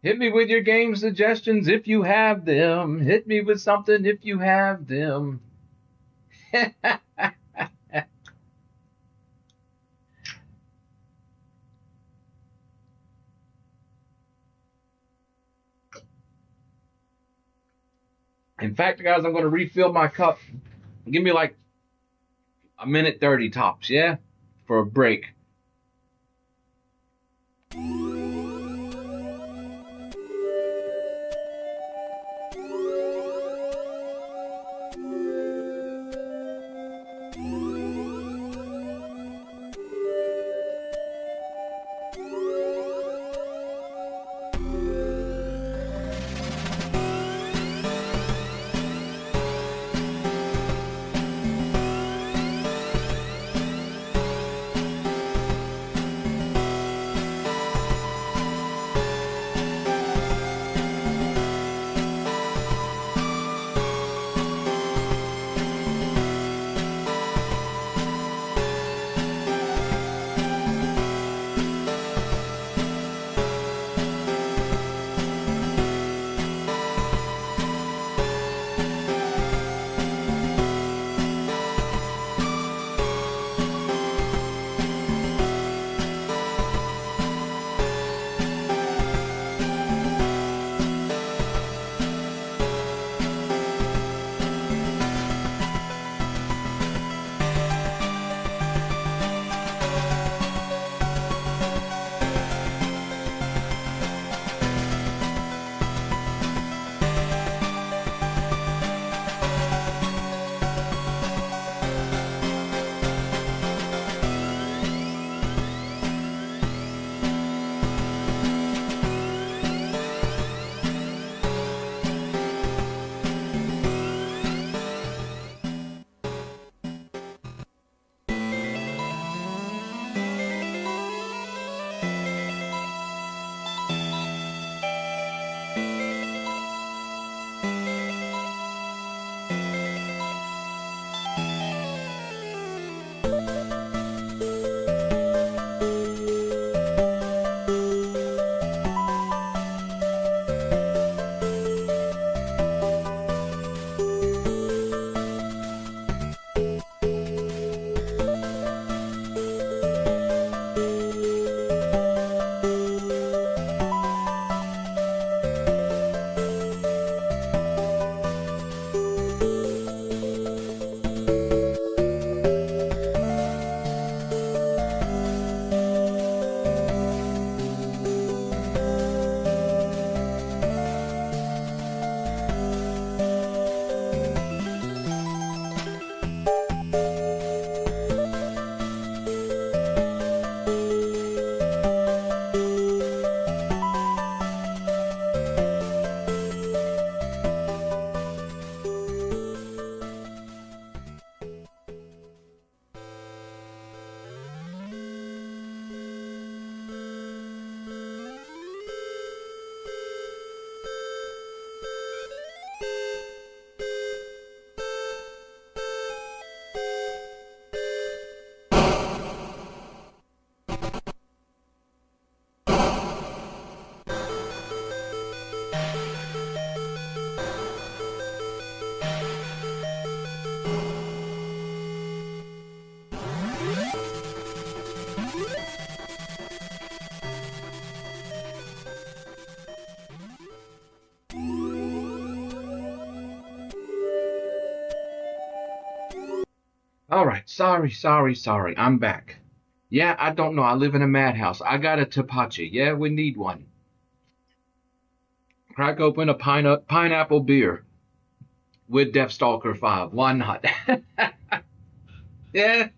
Hit me with your game suggestions if you have them. Hit me with something if you have them. In fact, guys, I'm going to refill my cup. Give me like A minute 30 tops, yeah? For a break. All right, sorry. I'm back. Yeah, I don't know. I live in a madhouse. I got a tapachi. Yeah, we need one. Crack open a pineapple beer with Deathstalker 5. Why not? Yeah,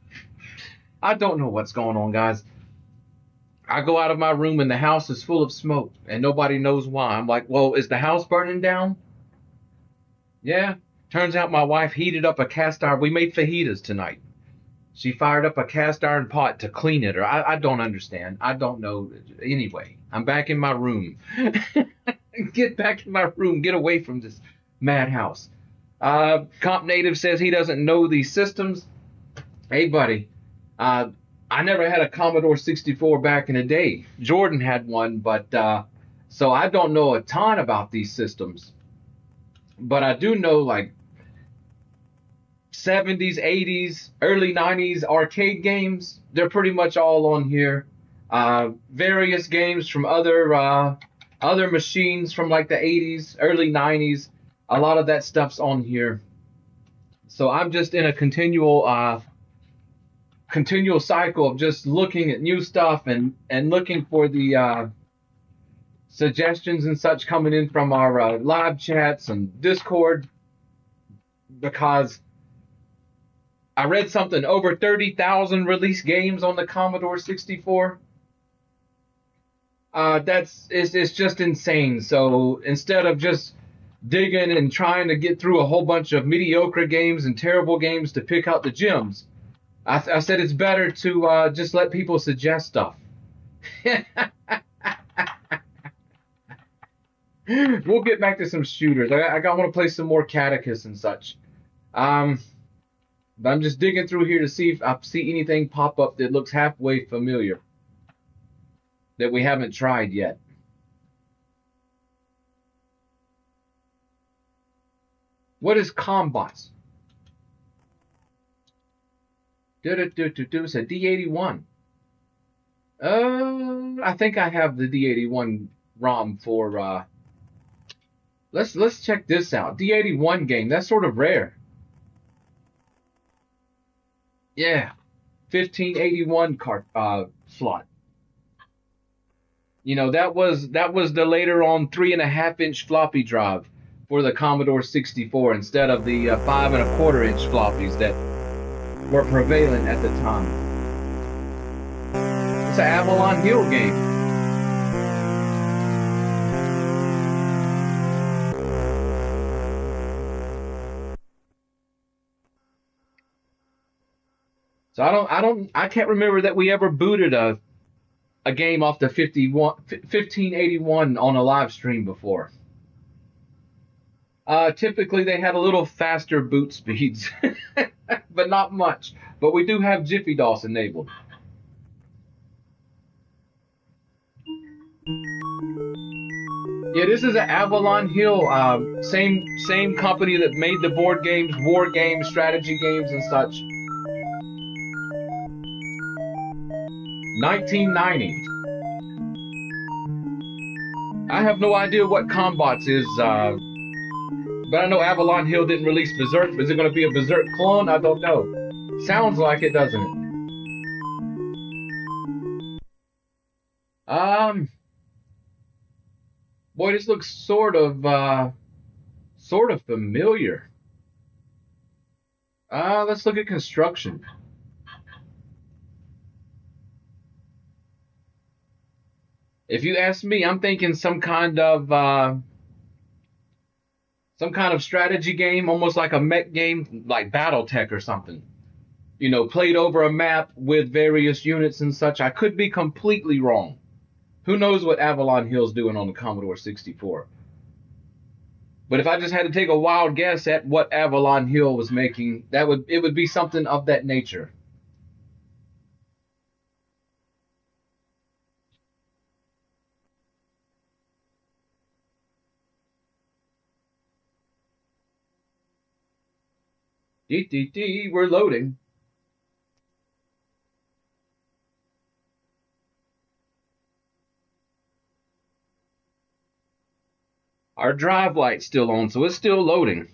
I don't know what's going on, guys. I go out of my room and the house is full of smoke and nobody knows why. I'm like, well, is the house burning down? Yeah. Turns out my wife heated up a cast iron. We made fajitas tonight. She fired up a cast iron pot to clean it, or I don't understand. I don't know. Anyway, I'm back in my room. Get back in my room. Get away from this madhouse. Comp Native says he doesn't know these systems. Hey, buddy. I never had a Commodore 64 back in the day. Jordan had one, but so I don't know a ton about these systems. But I do know like 70s, 80s, early 90s arcade games. They're pretty much all on here. Various games from other machines from like the 80s, early 90s. A lot of that stuff's on here. So I'm just in a continual continual cycle of just looking at new stuff and looking for the suggestions and such coming in from our live chats and Discord, because I read something over 30,000 released games on the Commodore 64. It's just insane. So instead of just digging and trying to get through a whole bunch of mediocre games and terrible games to pick out the gems, I said it's better to just let people suggest stuff. We'll get back to some shooters. I want to play some more Catechus and such. But I'm just digging through here to see if I see anything pop up that looks halfway familiar that we haven't tried yet. What is Combots? It's a D81. I think I have the D81 ROM for. Let's check this out. D81 game. That's sort of rare. Yeah, 1581 slot. You know, that was the later on 3.5-inch floppy drive for the Commodore 64 instead of the 5.25-inch floppies that were prevalent at the time. It's an Avalon Hill game. So I can't remember that we ever booted a game off the 1581 on a live stream before. Typically they had a little faster boot speeds, but not much. But we do have Jiffy DOS enabled. Yeah, this is an Avalon Hill, same company that made the board games, war games, strategy games, and such. 1990. I have no idea what Combots is, but I know Avalon Hill didn't release Berserk. Is it going to be a Berserk clone? I don't know. Sounds like it, doesn't it? Boy, this looks sort of familiar. Let's look at construction. If you ask me, I'm thinking some kind of strategy game, almost like a mech game, like BattleTech or something. You know, played over a map with various units and such. I could be completely wrong. Who knows what Avalon Hill's doing on the Commodore 64? But if I just had to take a wild guess at what Avalon Hill was making, it would be something of that nature. We're loading. Our drive light's still on, so it's still loading.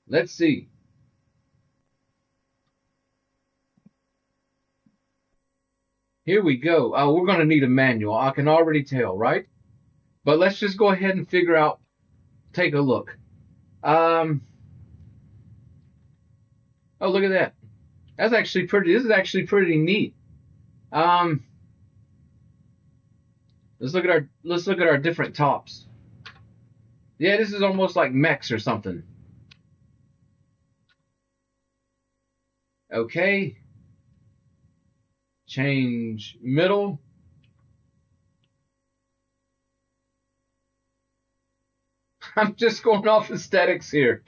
Let's see. Here we go. We're going to need a manual. I can already tell, right? But let's just go ahead and figure out, take a look. Oh, look at that. That's actually pretty. This is actually pretty neat. Let's look at our different tops. Yeah, this is almost like mechs or something. Okay. Change middle. I'm just going off aesthetics here.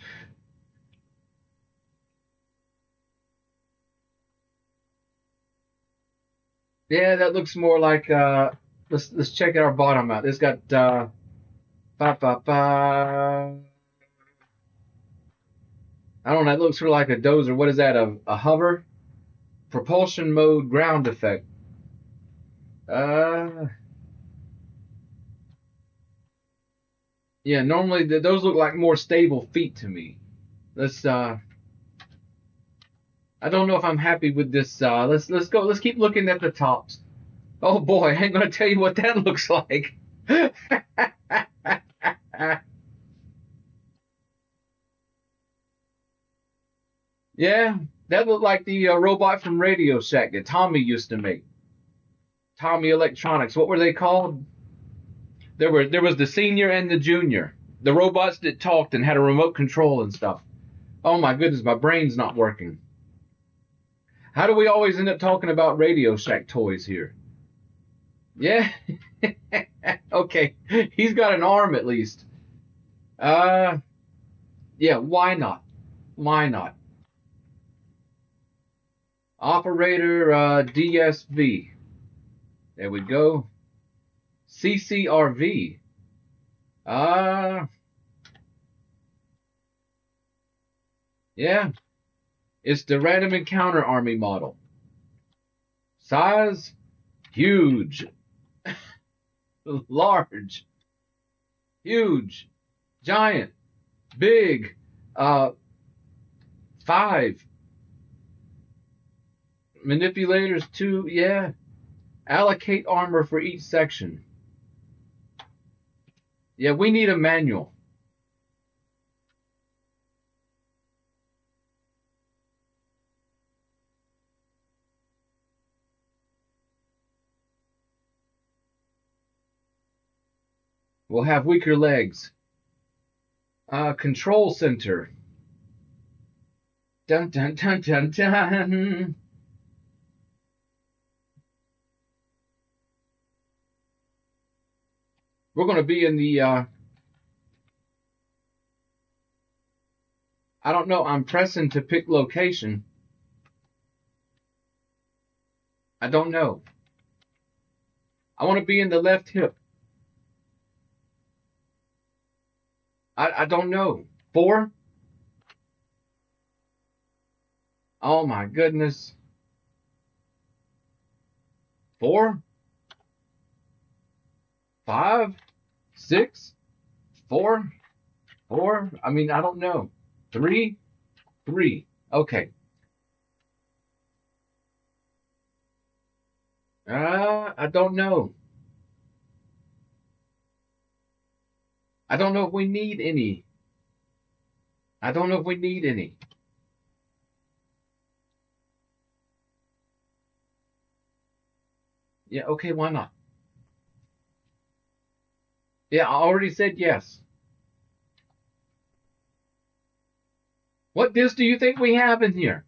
Yeah, that looks more like let's check our bottom out. It's got I don't know, it looks sort of like a dozer. What is that? A hover? Propulsion mode ground effect. Yeah, normally those look like more stable feet to me. Let's I I don't know if I'm happy with this. Let's go. Let's keep looking at the tops. Oh boy, I ain't gonna tell you what that looks like. Yeah, that looked like the robot from Radio Shack that Tommy used to make. Tommy Electronics. What were they called? There was the senior and the junior. The robots that talked and had a remote control and stuff. Oh my goodness, my brain's not working. How do we always end up talking about Radio Shack toys here? Yeah. Okay. He's got an arm at least. Yeah, why not? Why not? Operator DSV. There we go. CCRV. Yeah. It's the Random Encounter Army model. Size? Huge. Large. Huge. Giant. Big. 5. Manipulators 2. Yeah. Allocate armor for each section. Yeah, we need a manual. We'll have weaker legs. Control center. Dun dun dun dun dun. We're going to be in the, I don't know, I'm pressing to pick location. I don't know. I want to be in the left hip. I don't know. 4? Oh my goodness. 4? 5? 6? 4? 4? I mean, I don't know. 3? 3. Okay. I don't know. I don't know if we need any. I don't know if we need any. Yeah, okay, why not? Yeah, I already said yes. What disc do you think we have in here?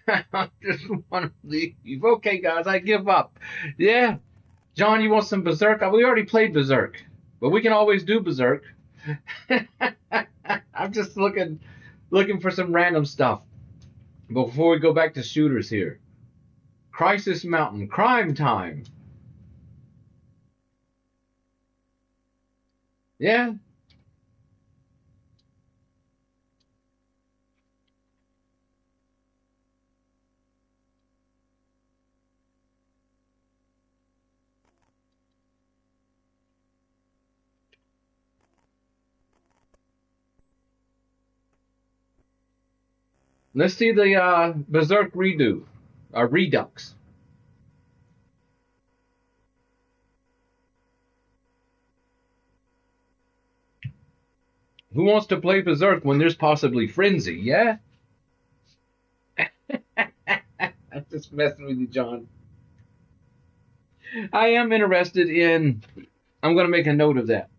I just want to leave. Okay, guys, I give up. Yeah. John, you want some Berserk? We already played Berserk, but we can always do Berserk. I'm just looking for some random stuff before we go back to shooters here. Crisis Mountain, Crime Time. Yeah. Let's see the Berserk redo, Redux. Who wants to play Berserk when there's possibly Frenzy? Yeah. I'm just messing with you, John. I am interested in. I'm going to make a note of that.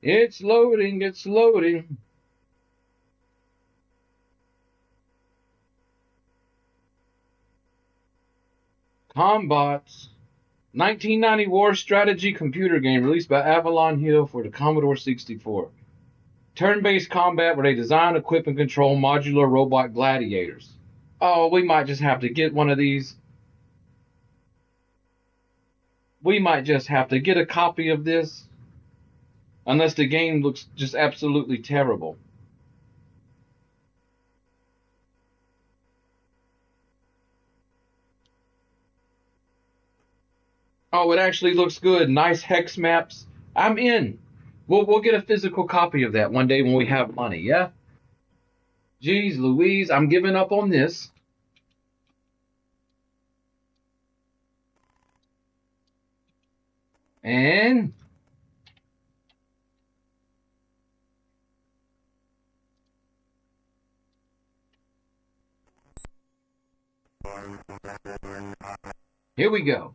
It's loading, it's loading. Combots. 1990 war strategy computer game released by Avalon Hill for the Commodore 64. Turn-based combat where they design, equip, and control modular robot gladiators. Oh, we might just have to get one of these. We might just have to get a copy of this. Unless the game looks just absolutely terrible. Oh, it actually looks good. Nice hex maps. I'm in. We'll get a physical copy of that one day when we have money, yeah? Jeez Louise, I'm giving up on this. And here we go.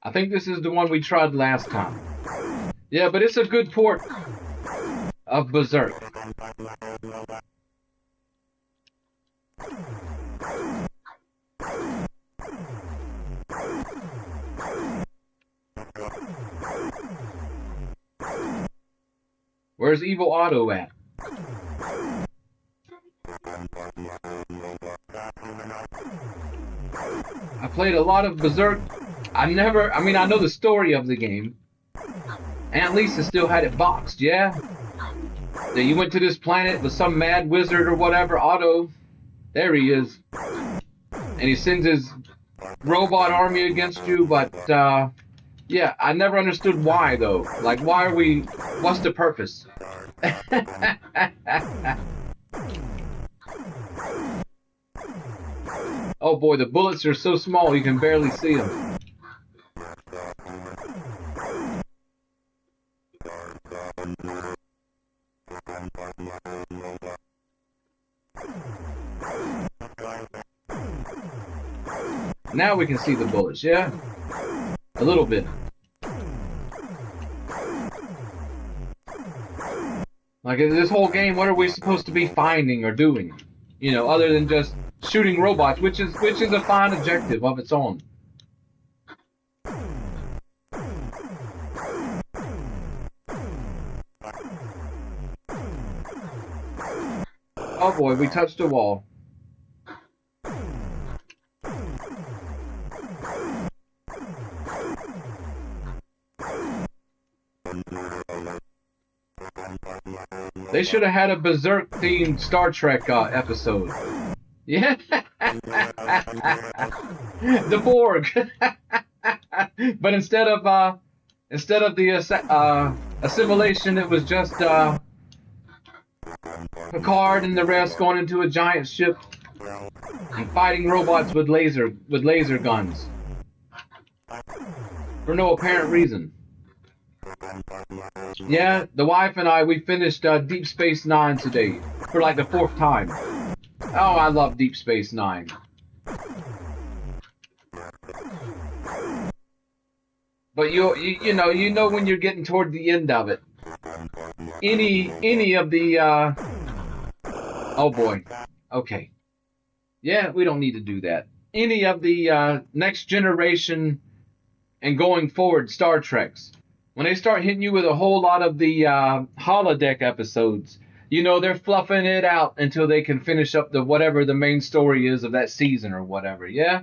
I think this is the one we tried last time. Yeah, but it's a good port of Berserk. Where's Evil Otto at? I played a lot of Berserk. I know the story of the game. And at least it still had it boxed, yeah? That you went to this planet with some mad wizard or whatever, Otto. There he is. And he sends his robot army against you, but, yeah, I never understood why, though. Like, what's the purpose? Oh boy, the bullets are so small you can barely see them. Now we can see the bullets, yeah? A little bit. Like, in this whole game, what are we supposed to be finding or doing? You know, other than just shooting robots, which is a fine objective of its own. Oh boy, we touched a wall. They should have had a Berserk-themed Star Trek episode. Yeah, the Borg. But instead of the assimilation, it was just Picard and the rest going into a giant ship and fighting robots with laser guns for no apparent reason. Yeah, the wife and I, we finished Deep Space Nine today for like the 4th time. Oh, I love Deep Space Nine. But you know when you're getting toward the end of it. Any of the oh boy. Okay. Yeah, we don't need to do that. Any of the next generation and going forward Star Treks. When they start hitting you with a whole lot of the holodeck episodes, you know, they're fluffing it out until they can finish up the whatever the main story is of that season or whatever, yeah?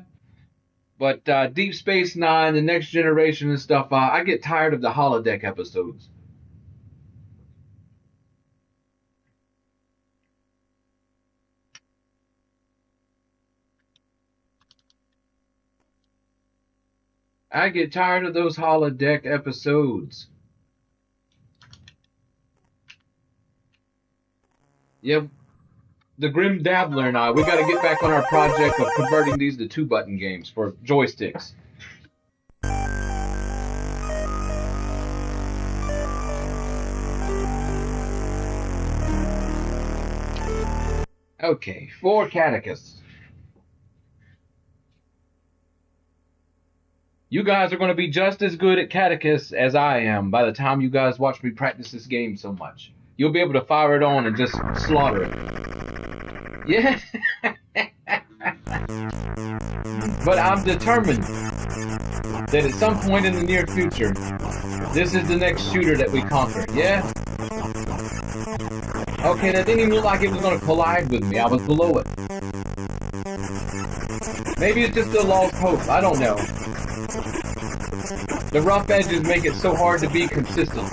But Deep Space Nine, the Next Generation and stuff, I get tired of the holodeck episodes. I get tired of those holodeck episodes. Yeah, the Grim Dabbler and I, we got to get back on our project of converting these to 2-button games for joysticks. Okay, 4 catechists. You guys are going to be just as good at Catechus as I am by the time you guys watch me practice this game so much. You'll be able to fire it on and just slaughter it. Yeah. But I'm determined that at some point in the near future, this is the next shooter that we conquer. Yeah? Okay, that didn't even look like it was going to collide with me. I was below it. Maybe it's just a lost hope. I don't know. The rough edges make it so hard to be consistent.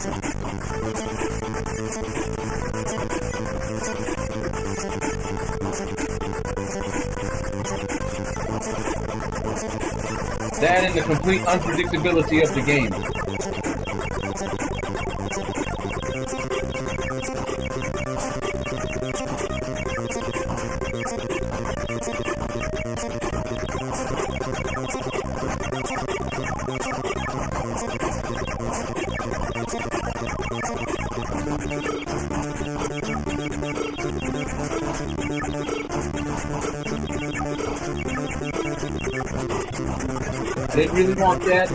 That and the complete unpredictability of the game. I didn't really want that.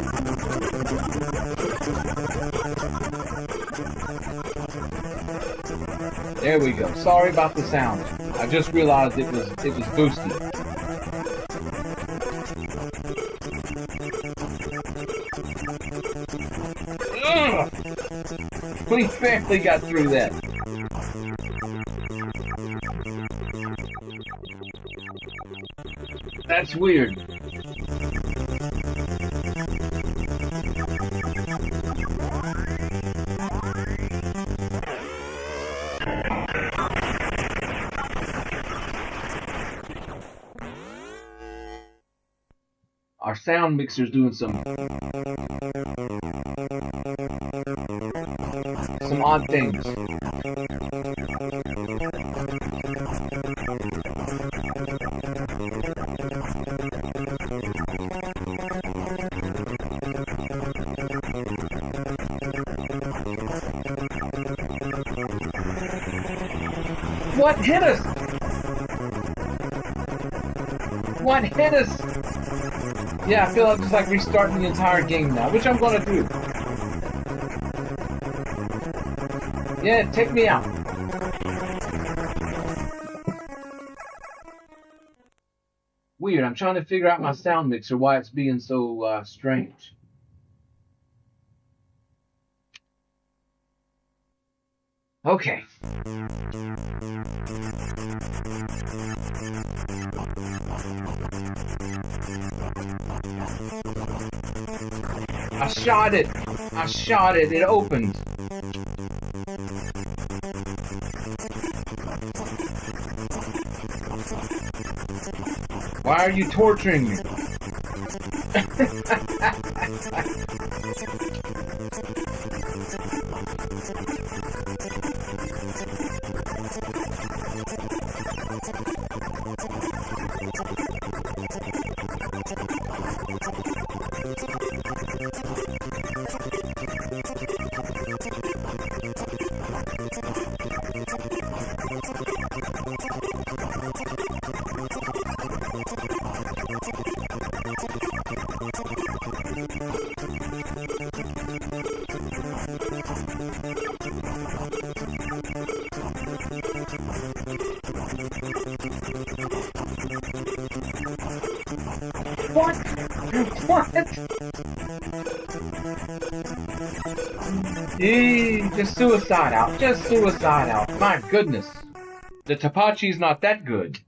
There we go. Sorry about the sound. I just realized it was boosted. Ugh! We barely got through that. That's weird. Our sound mixer's doing some odd things. What hit us? What hit us? Yeah, I feel like it's like restarting the entire game now, which I'm gonna do. Yeah, take me out. Weird, I'm trying to figure out my sound mixer, why it's being so strange. Okay. I shot it. I shot it. It opened. Why are you torturing me? What? What? Just suicide out. Just suicide out. My goodness. The Tapachi's not that good.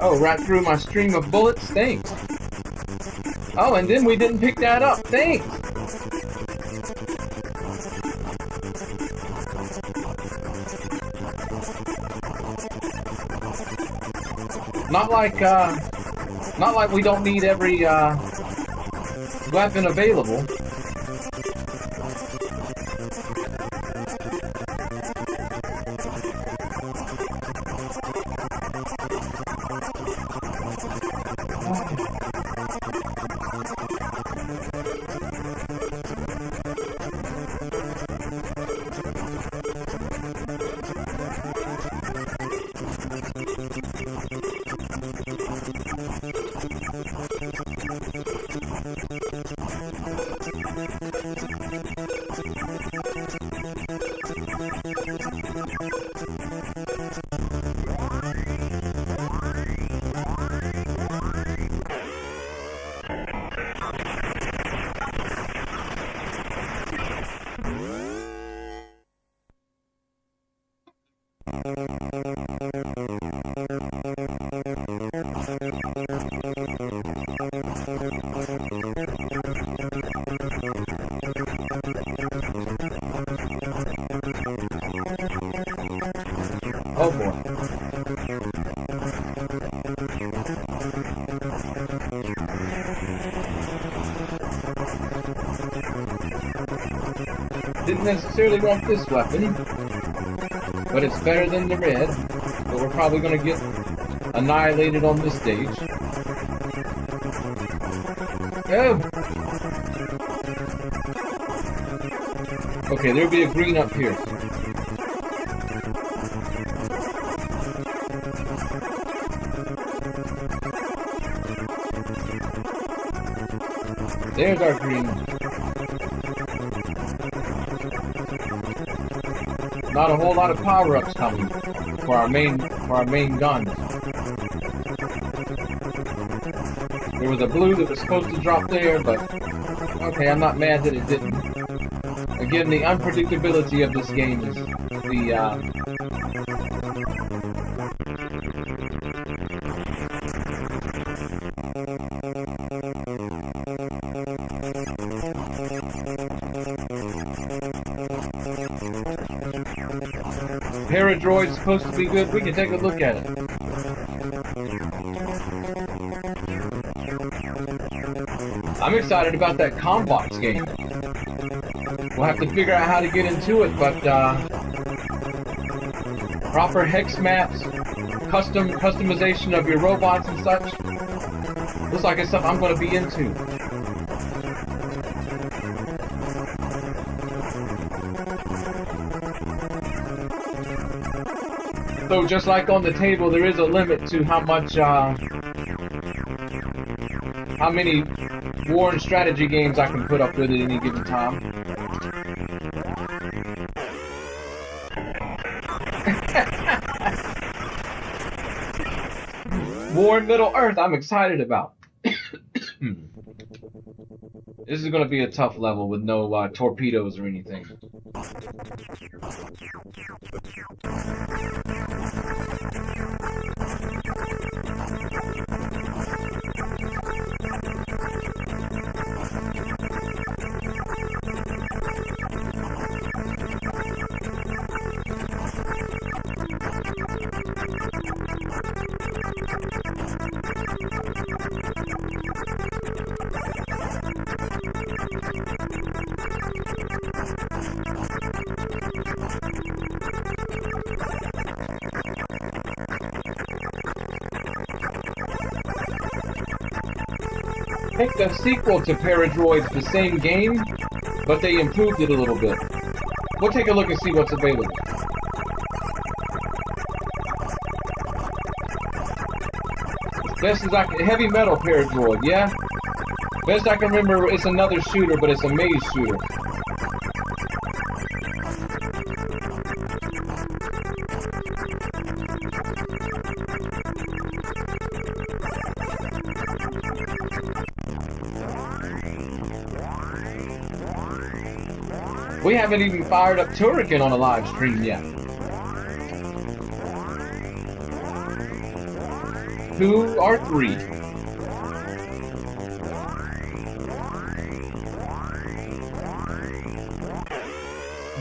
Oh, right through my stream of bullets? Thanks. Oh, and then we didn't pick that up. Thanks. Not like we don't need every weapon available. wouldn't necessarily want this weapon, but it's better than the red. But we're probably going to get annihilated on this stage. Oh! Okay, there'll be a green up here. There's our green. Not a whole lot of power-ups coming for our main guns. There was a blue that was supposed to drop there, but okay, I'm not mad that it didn't. Again, the unpredictability of this game is the Paradroid's supposed to be good. We can take a look at it. I'm excited about that Combox game. We'll have to figure out how to get into it, but proper hex maps, customization of your robots and such. Looks like it's something I'm going to be into. So just like on the table, there is a limit to how much, how many war and strategy games I can put up with at any given time. War in Middle Earth, I'm excited about. This is going to be a tough level with no torpedoes or anything. I think the sequel to Paradroid's the same game, but they improved it a little bit. We'll take a look and see what's available. As best as I can, Heavy Metal Paradroid, yeah? Best I can remember, it's another shooter, but it's a maze shooter. We haven't even fired up Turrican on a live stream yet. 2 or 3.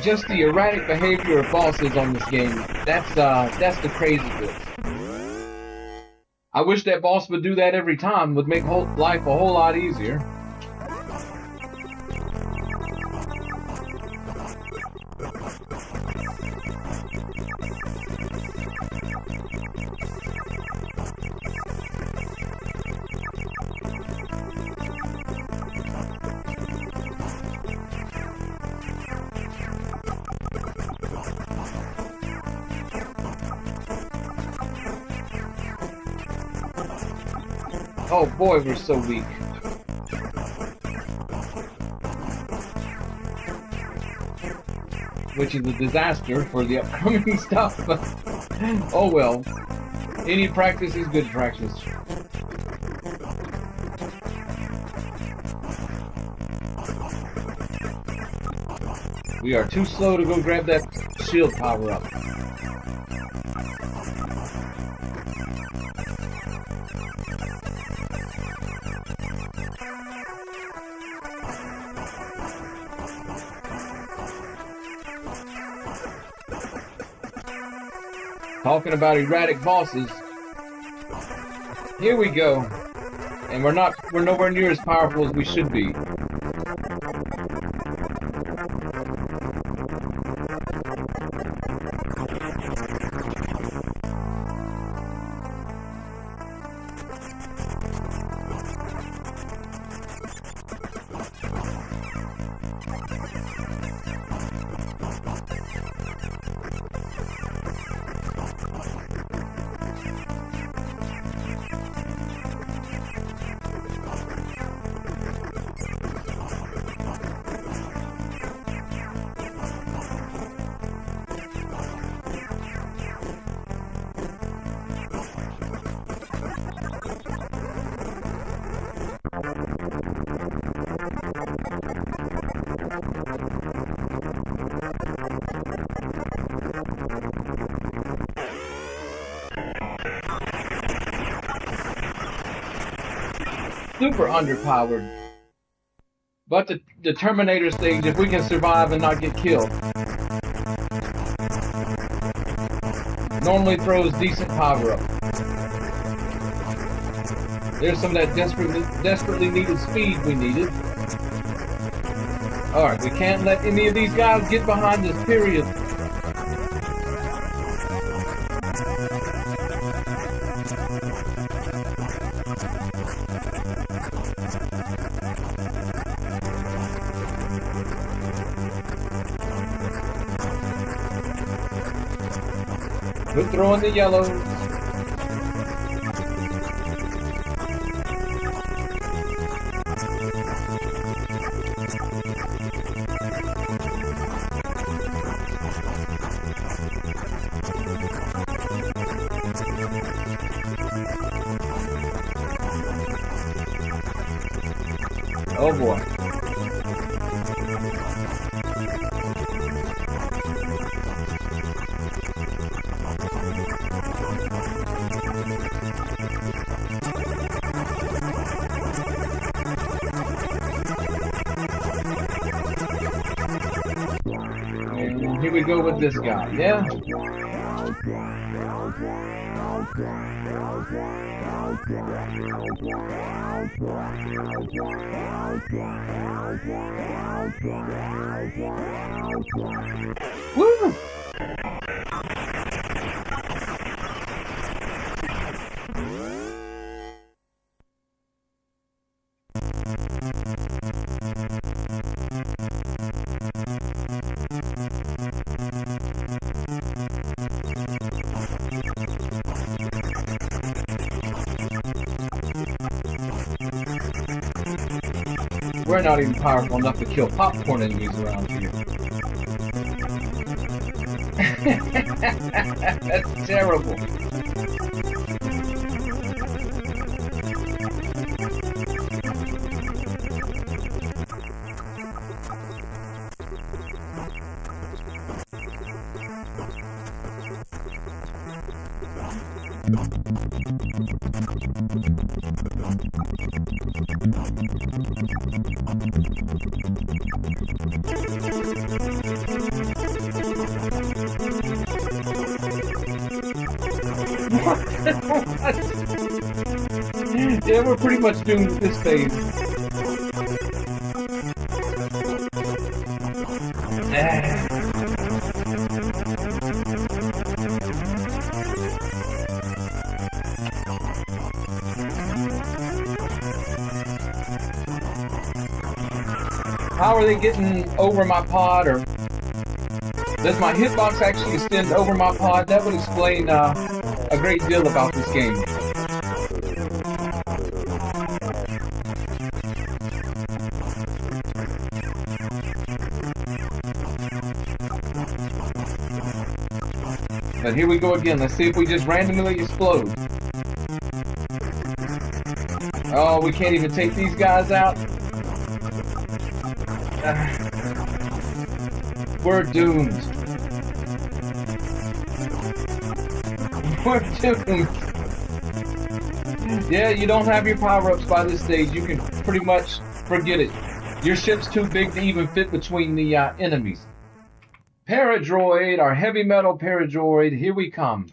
Just the erratic behavior of bosses on this game. That's the crazy bit. I wish that boss would do that every time. Would make life a whole lot easier. Oh boy, we're so weak. Which is a disaster for the upcoming stuff, but oh well. Any practice is good practice. We are too slow to go grab that shield power up. Talking about erratic bosses. Here we go. And we're nowhere near as powerful as we should be. super underpowered. But the Terminator stage, if we can survive and not get killed, normally throws decent power up. There's some of that desperately needed speed we needed. Alright, we can't let any of these guys get behind us, period. We're throwing the yellows. Oh boy. And here we go with this guy, yeah? Woo! We're not even powerful enough to kill popcorn enemies around here. That's terrible. Yeah, we're pretty much doomed with this phase. How are they getting over my pod, or does my hitbox actually extend over my pod? That would explain a great deal about this game. But here we go again. Let's see if we just randomly explode. Oh, we can't even take these guys out. We're doomed. We're doomed. Yeah, you don't have your power-ups by this stage. You can pretty much forget it. Your ship's too big to even fit between the enemies. Paradroid, our heavy metal Paradroid, here we come.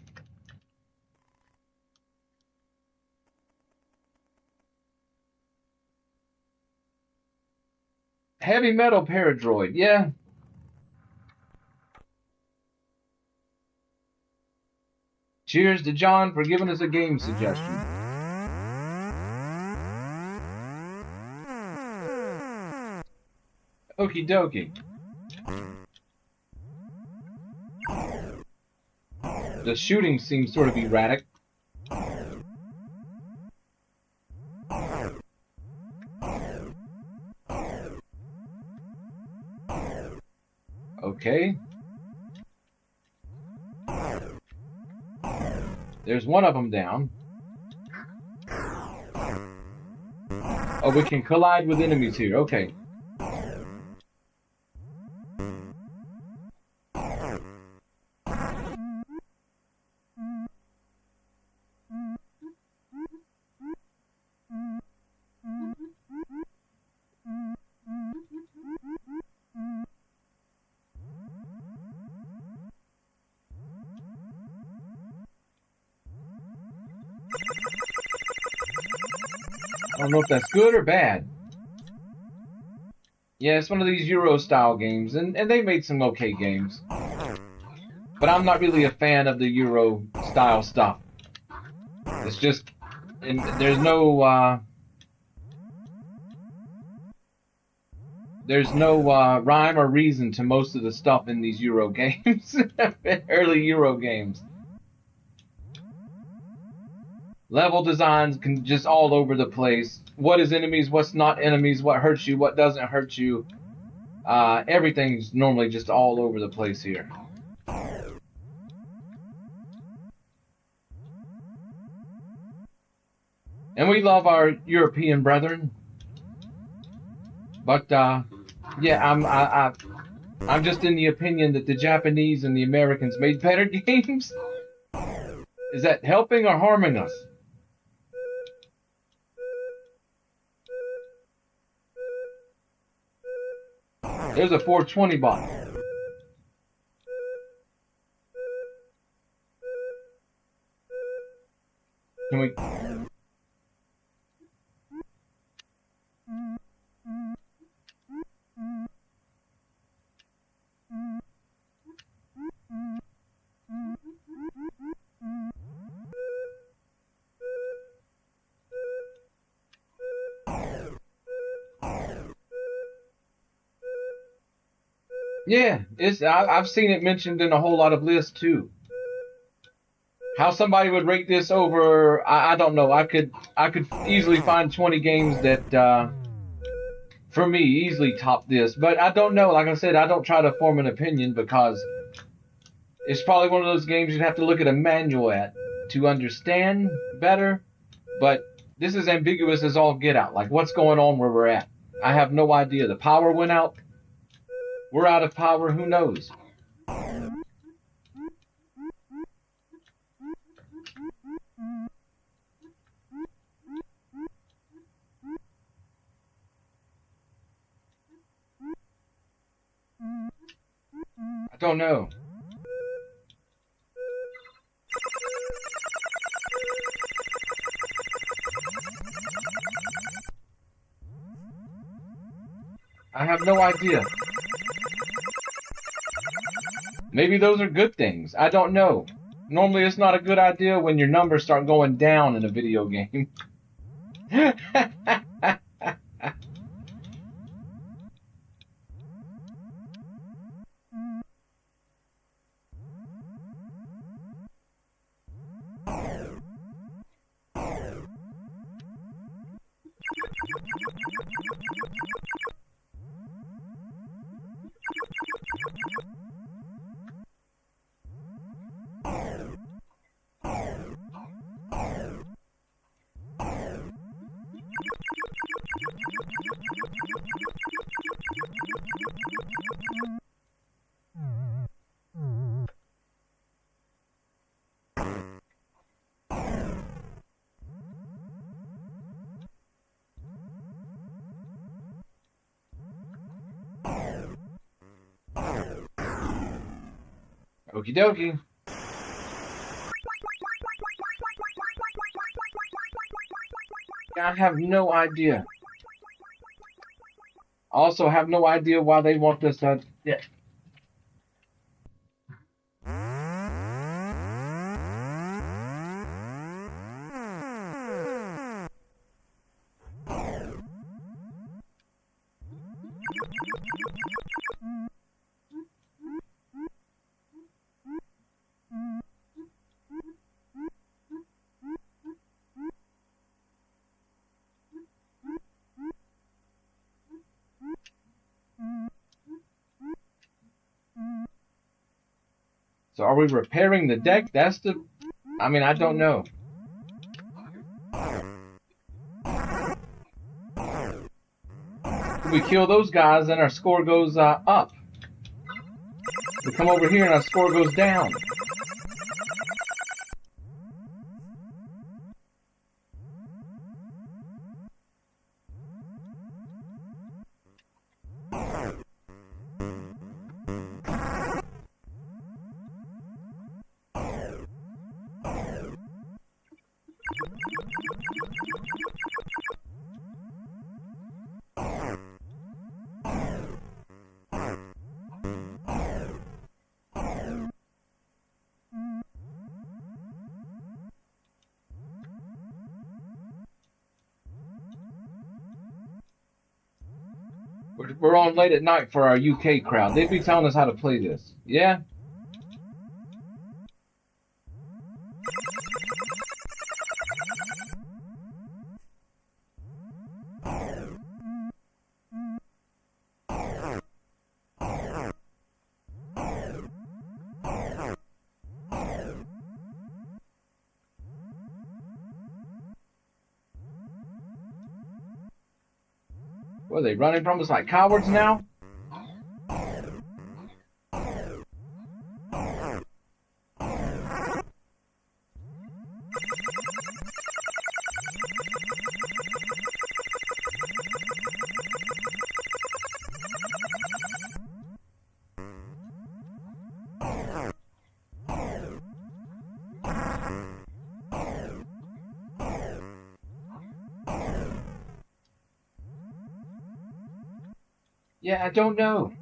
Heavy metal Paradroid, yeah. Cheers to John for giving us a game suggestion. Okie dokie. The shooting seems sort of erratic. Okay. There's one of them down. Oh, we can collide with enemies here. Okay. I don't know if that's good or bad. Yeah, it's one of these Euro style games, and they made some okay games. But I'm not really a fan of the Euro style stuff. It's just, and there's no rhyme or reason to most of the stuff in these Euro games, early Euro games. Level designs can just all over the place. What is enemies? What's not enemies? What hurts you? What doesn't hurt you? Everything's normally just all over the place here. And we love our European brethren, but yeah, I'm just in the opinion that the Japanese and the Americans made better games. Is that helping or harming us? There's a 420 bot. Can we? Yeah, I've seen it mentioned in a whole lot of lists too. How somebody would rate this over, I don't know. I could easily find 20 games that for me easily top this, but I don't know. Like I said, I don't try to form an opinion because it's probably one of those games you'd have to look at a manual at to understand better. But this is ambiguous as all get out. Like, what's going on where we're at? I have no idea. The power went out. We're out of power. Who knows? I don't know. I have no idea. Maybe those are good things. I don't know. Normally it's not a good idea when your numbers start going down in a video game. Okie dokie. I have no idea. Also have no idea why they want this. Yeah. So are we repairing the deck? That's the... I mean, I don't know. If we kill those guys, then our score goes up. We come over here and our score goes down. We're on late at night for our UK crowd. They'd be telling us how to play this. Yeah? What, are they running from us like cowards now? Yeah, I don't know.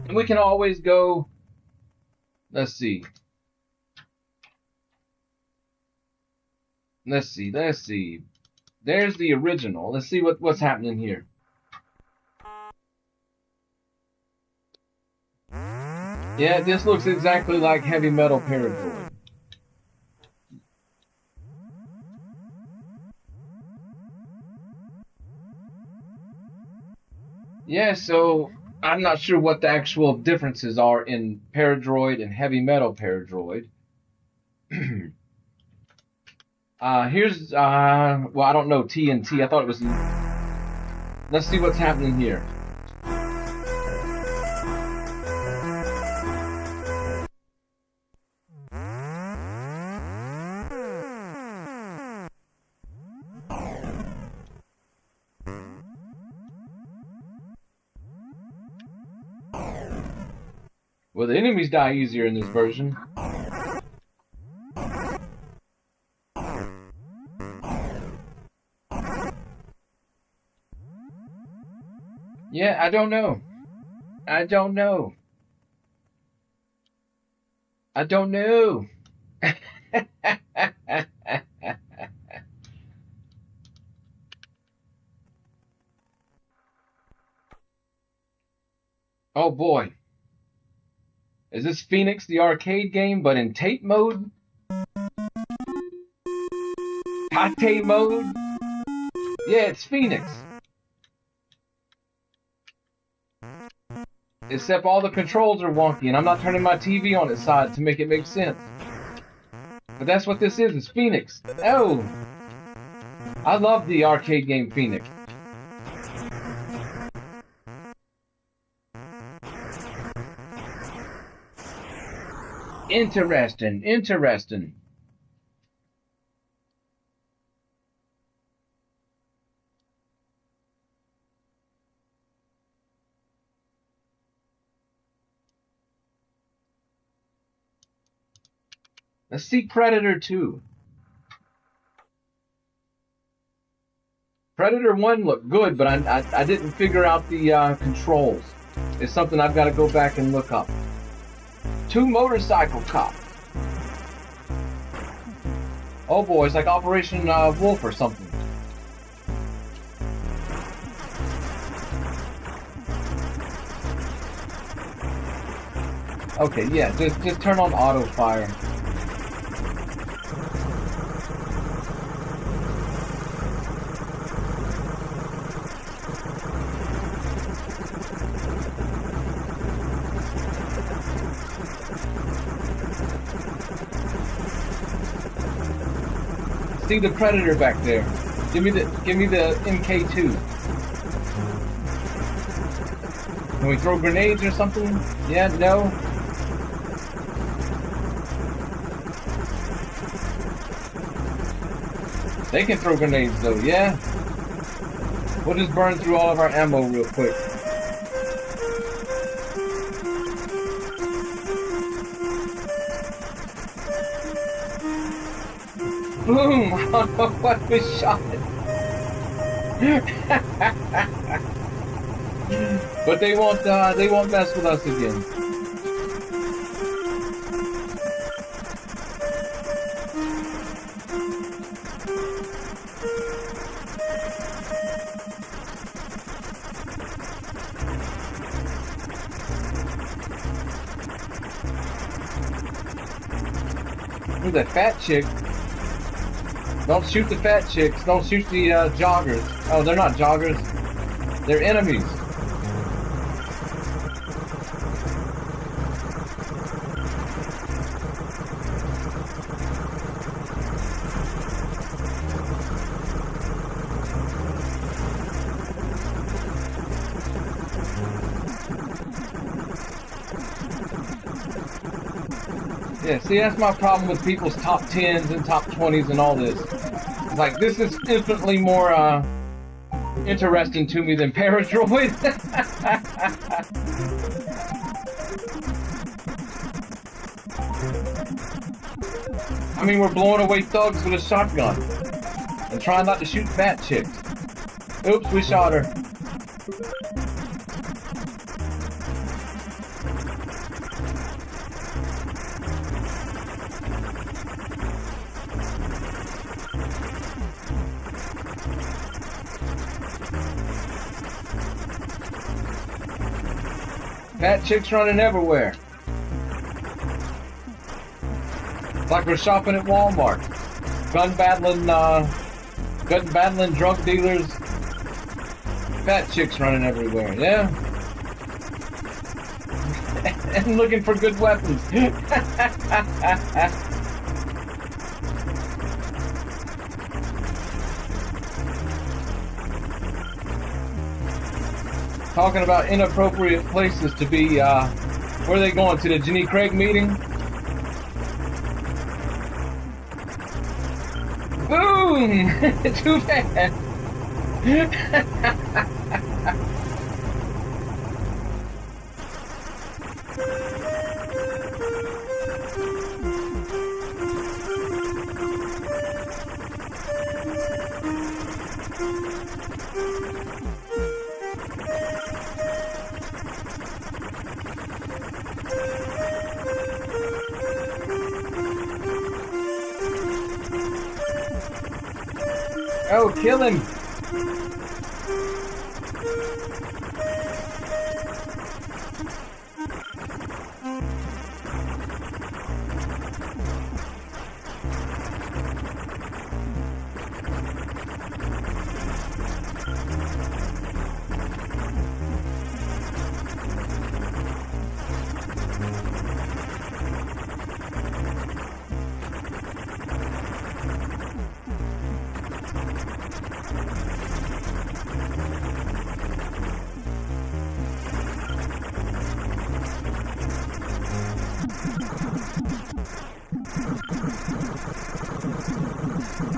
And we can always go, let's see. Let's see. There's the original. Let's see what's happening here. Yeah, this looks exactly like Heavy Metal Paradroid. Yeah, so I'm not sure what the actual differences are in Paradroid and Heavy Metal Paradroid. Here's, well, I don't know, TNT. I thought it was... Let's see what's happening here. Well, the enemies die easier in this version. Yeah, I don't know. Oh boy. Is this Phoenix the arcade game, but in tape mode? Pate mode? Yeah, it's Phoenix. Except all the controls are wonky, and I'm not turning my TV on its side to make it make sense. But that's what this is, it's Phoenix. Oh! I love the arcade game Phoenix. Interesting. Let's see Predator 2. Predator 1 looked good, but I didn't figure out the controls. It's something I've got to go back and look up. 2 motorcycle cops. Oh boy, it's like Operation Wolf or something. Okay, yeah, just turn on auto fire. See the Predator back there. Give me the MK2. Can we throw grenades or something? Yeah, no. They can throw grenades though, yeah. We'll just burn through all of our ammo real quick. Boom! I don't know what was shot. But they won't mess with us again. Who's that fat chick? Don't shoot the fat chicks. Don't shoot the joggers. Oh, they're not joggers. They're enemies. Yeah, see, that's my problem with people's top 10s and top 20s and all this. Like, this is infinitely more interesting to me than Paradroid. I mean, we're blowing away thugs with a shotgun and trying not to shoot fat chicks. Oops, we shot her. Fat chicks running everywhere. It's like we're shopping at Walmart. Gun battling drug dealers. Fat chicks running everywhere, yeah? And looking for good weapons. Talking about inappropriate places to be, where are they going, to the Jenny Craig meeting? Boom! Too bad. Oh, kill him!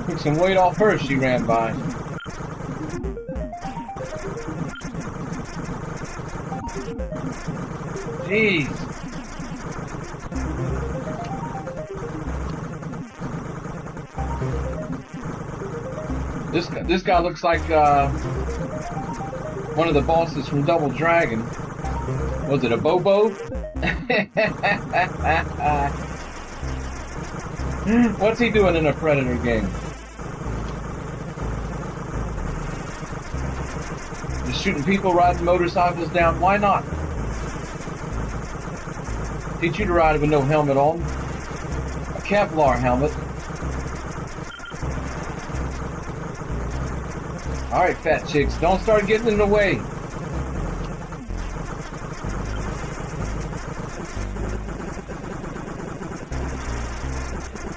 Took some weight off her as she ran by. Jeez. This guy looks like one of the bosses from Double Dragon. Was it a Bobo? What's he doing in a Predator game? Just shooting people, riding motorcycles down. Why not? Teach you to ride with no helmet on. A Kevlar helmet. Alright, fat chicks, don't start getting in the way.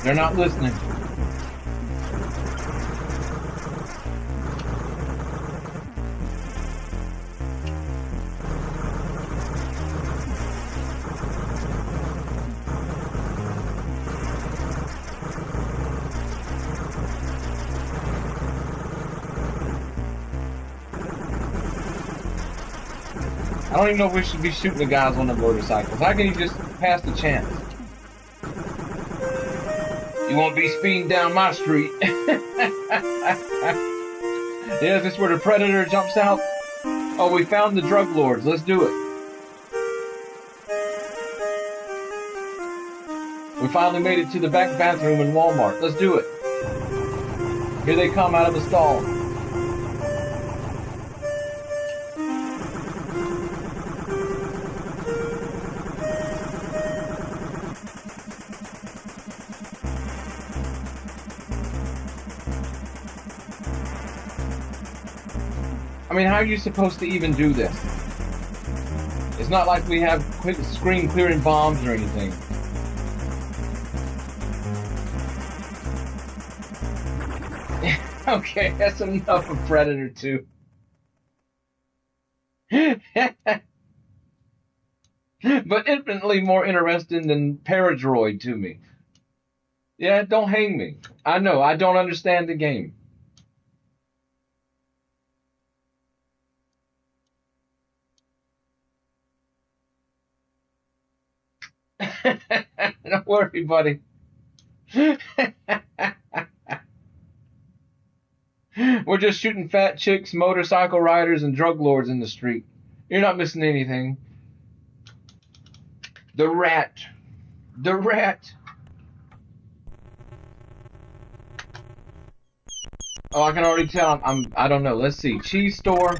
They're not listening. I don't even know if we should be shooting the guys on the motorcycles. How can you just pass the chance? You won't be speeding down my street. Yeah, is this where the predator jumps out? Oh, we found the drug lords. Let's do it. We finally made it to the back bathroom in Walmart. Let's do it. Here they come out of the stall. I mean, how are you supposed to even do this? It's not like we have quick screen clearing bombs or anything. Okay, that's enough of Predator 2. But infinitely more interesting than Paradroid to me. Yeah, don't hang me. I know, I don't understand the game. Don't worry, buddy. We're just shooting fat chicks, motorcycle riders, and drug lords in the street. You're not missing anything. The rat. The rat. Oh, I can already tell. I don't know. Let's see. Cheese store.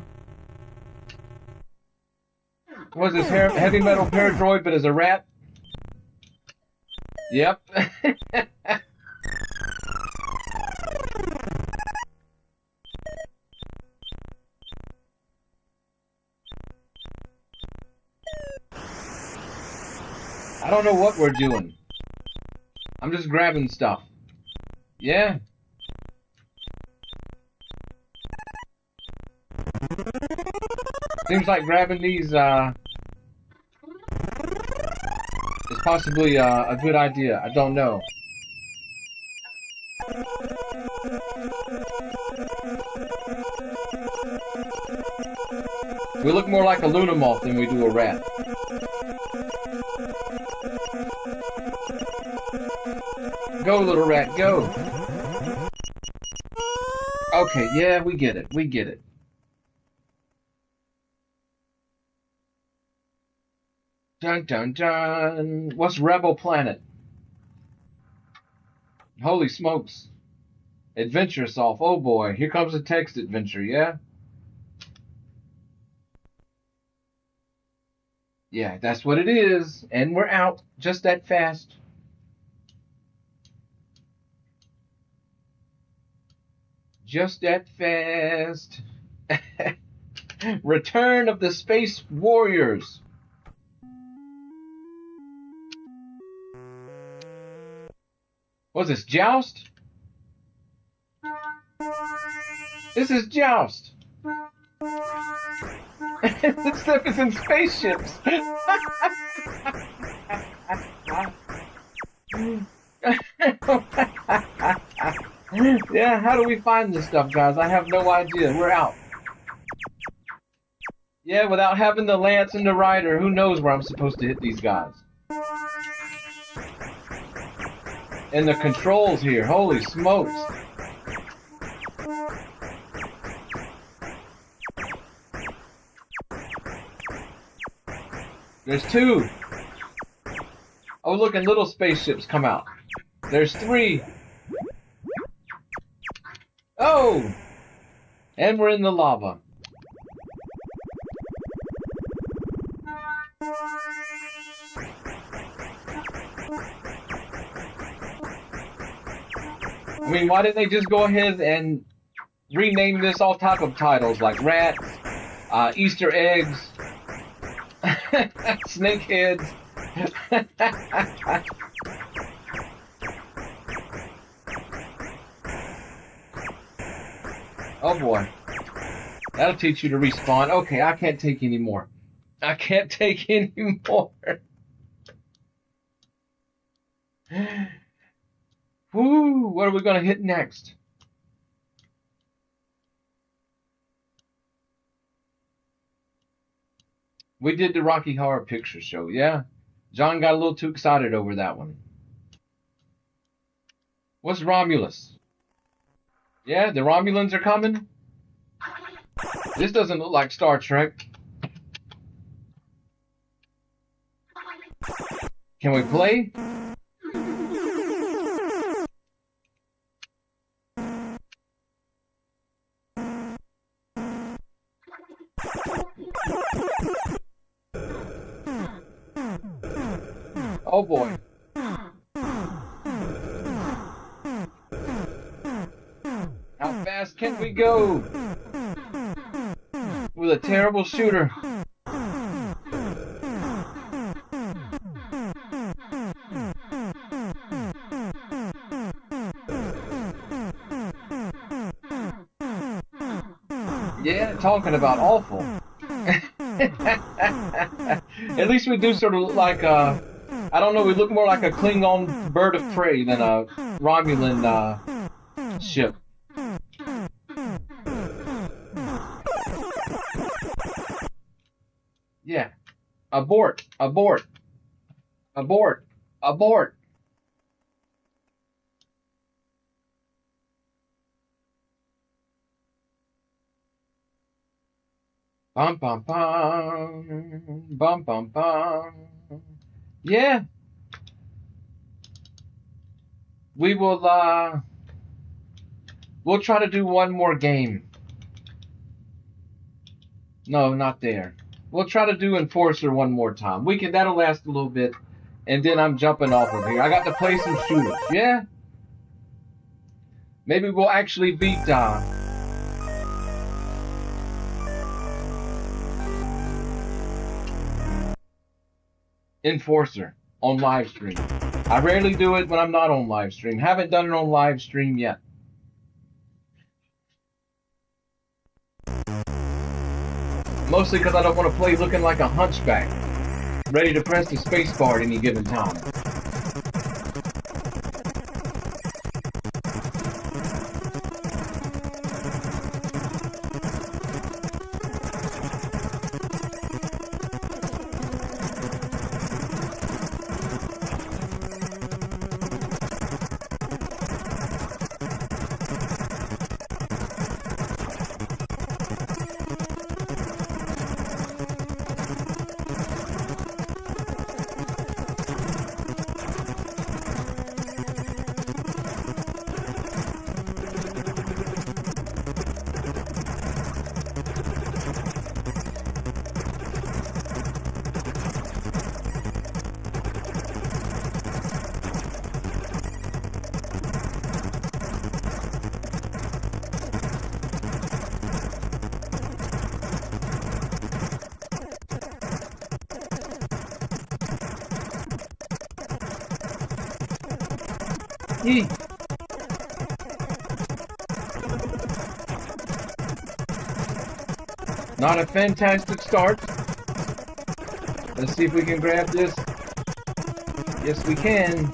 What is this? Heavy metal Paradroid, but as a rat? Yep. I don't know what we're doing. I'm just grabbing stuff. Yeah. Seems like grabbing these is possibly a good idea. I don't know. We look more like a Luna moth than we do a rat. Go, little rat, go. Okay, yeah, we get it. We get it. Dun dun dun. What's Rebel Planet? Holy smokes. Adventure Soft. Oh boy, here comes a text adventure, yeah? Yeah, that's what it is. And we're out just that fast. Just that fast. Return of the Space Warriors. What's this, Joust? This is Joust. This stuff is in spaceships. Yeah, how do we find this stuff, guys? I have no idea. We're out. Yeah, without having the lance and the rider, who knows where I'm supposed to hit these guys. And the controls here, holy smokes. There's two. Oh, look, and little spaceships come out. There's three. Oh! And we're in the lava. I mean, why didn't they just go ahead and rename this all type of titles like rats, Easter eggs, snakeheads? Oh boy. That'll teach you to respawn. Okay, I can't take any more. I can't take any more. Woo, what are we going to hit next? We did the Rocky Horror Picture Show, yeah? John got a little too excited over that one. What's Romulus? Yeah, the Romulans are coming? This doesn't look like Star Trek. Can we play? Oh boy. How fast can we go? With a terrible shooter. Yeah, talking about awful. At least we do sort of look like I don't know, we look more like a Klingon bird of prey than a Romulan ship. Yeah. Abort. Abort. Abort. Abort. Bum bum bum. Bum bum bum. Yeah. We will we'll try to do one more game. No, not there. We'll try to do Enforcer one more time. That'll last a little bit, and then I'm jumping off of here. I got to play some shooters. Yeah. Maybe we'll actually beat Enforcer on live stream. I rarely do it when I'm not on live stream. Haven't done it on live stream yet. Mostly because I don't want to play looking like a hunchback, ready to press the space bar at any given time. Yee. Not a fantastic start. Let's see if we can grab this. Yes, we can.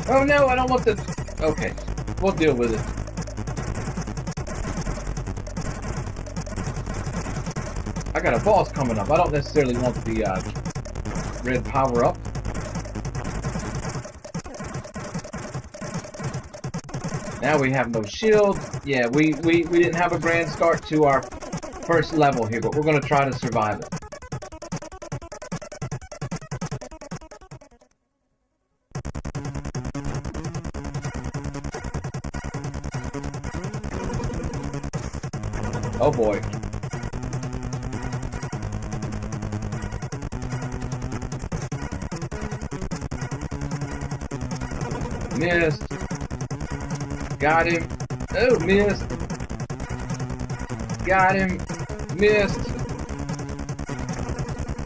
Oh no, I don't want the... Okay, we'll deal with it. I got a boss coming up. I don't necessarily want the red power up. Now we have no shield. Yeah, we didn't have a grand start to our first level here, but we're going to try to survive it. Oh boy. Missed. Got him. Oh, missed. Got him. Missed.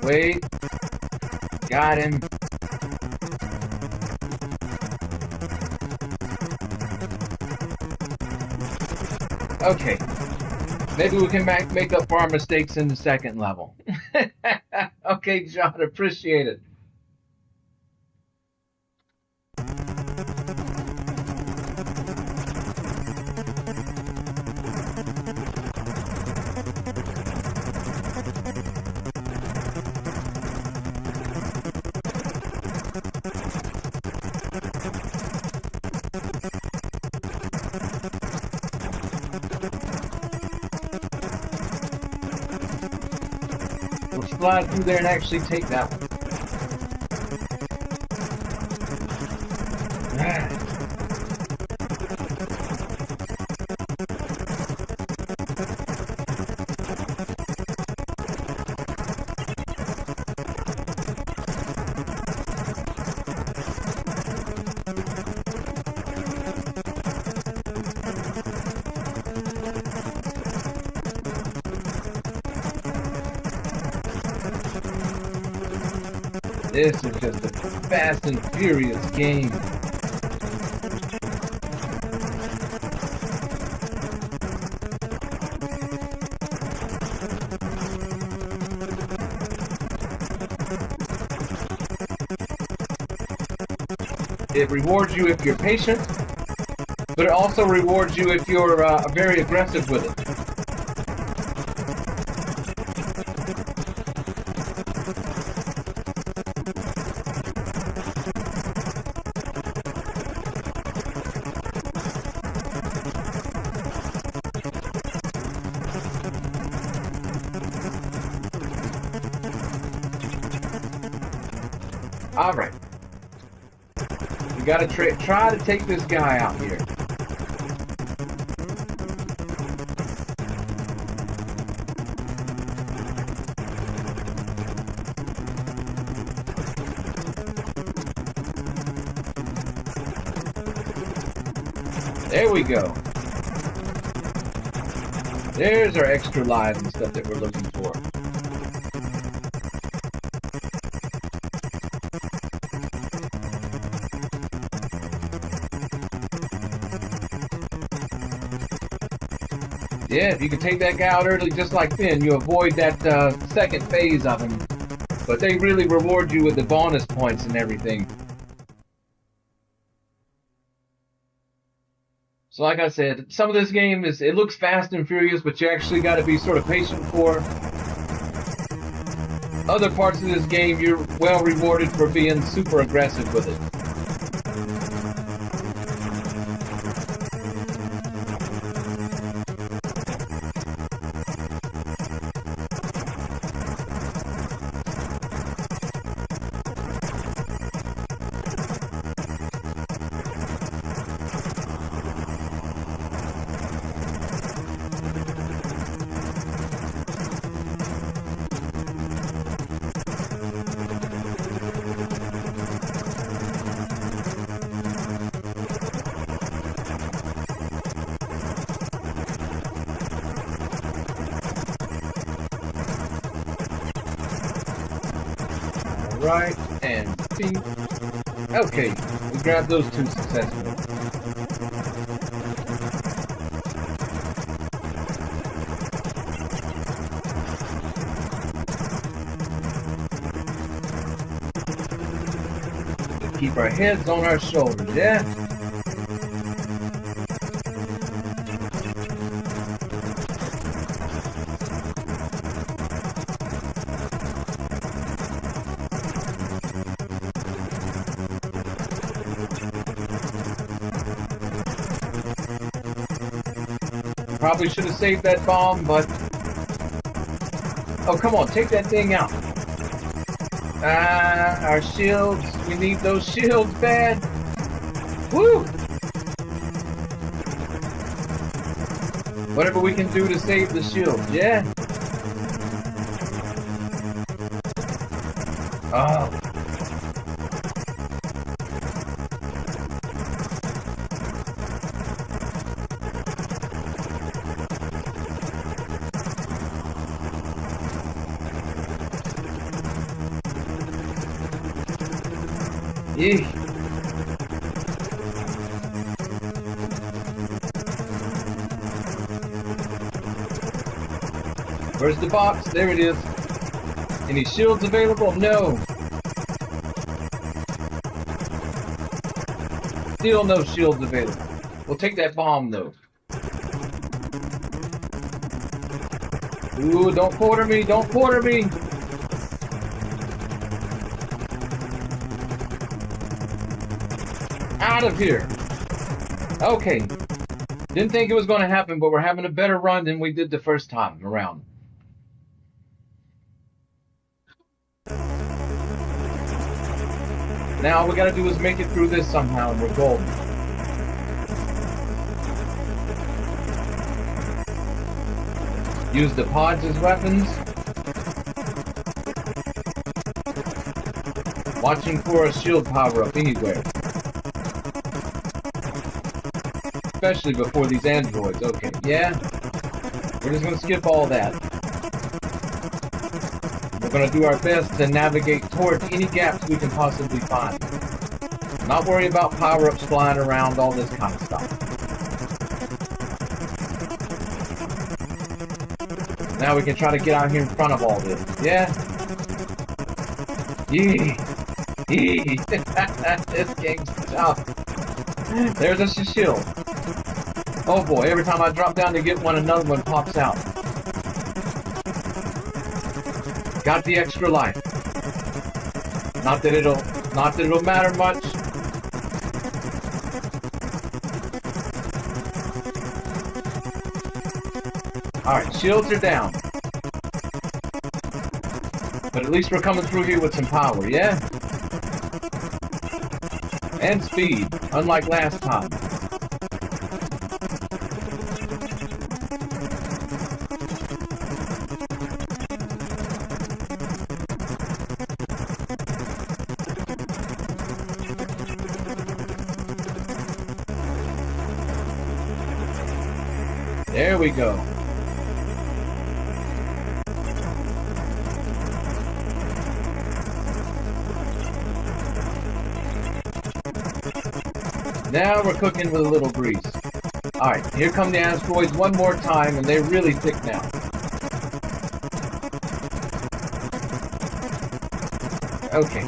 Wait. Got him. Okay. Maybe we can make up for our mistakes in the second level. Okay, John, appreciate it. We'll slide through there and actually take that one. This is just a fast and furious game. It rewards you if you're patient, but it also rewards you if you're very aggressive with it. All right. We gotta try to take this guy out here. There we go. There's our extra lives and stuff that we're looking for. Yeah, if you can take that guy out early just like Finn, you avoid that second phase of him. But they really reward you with the bonus points and everything. So like I said, some of this game it looks fast and furious, but you actually got to be sort of patient for. Other parts of this game, you're well rewarded for being super aggressive with it. Right, and ping. Okay, we grabbed those two successfully. Keep our heads on our shoulders, yeah? Probably should have saved that bomb, but... Oh, come on, take that thing out. Our shields. We need those shields bad. Woo! Whatever we can do to save the shields, yeah? Oh. Eek. Where's the box? There it is. Any shields available? No. Still no shields available. We'll take that bomb though. Ooh, don't quarter me, don't quarter me. Out of here. Okay. Didn't think it was going to happen, but we're having a better run than we did the first time around. Now all we gotta do is make it through this somehow and we're golden. Use the pods as weapons. Watching for a shield power-up anywhere. Especially before these androids. Okay, yeah. We're just gonna skip all that. We're gonna do our best to navigate towards any gaps we can possibly find. Not worry about power-ups flying around, all this kind of stuff. Now we can try to get out here in front of all this. Yeah? Yee! Yee! This game's tough. There's a shield. Oh boy, every time I drop down to get one, another one pops out. Got the extra life. Not that it'll matter much. Alright, shields are down. But at least we're coming through here with some power, yeah? And speed, unlike last time. There we go. Now we're cooking with a little grease. Alright, here come the asteroids one more time, and they're really thick now. Okay.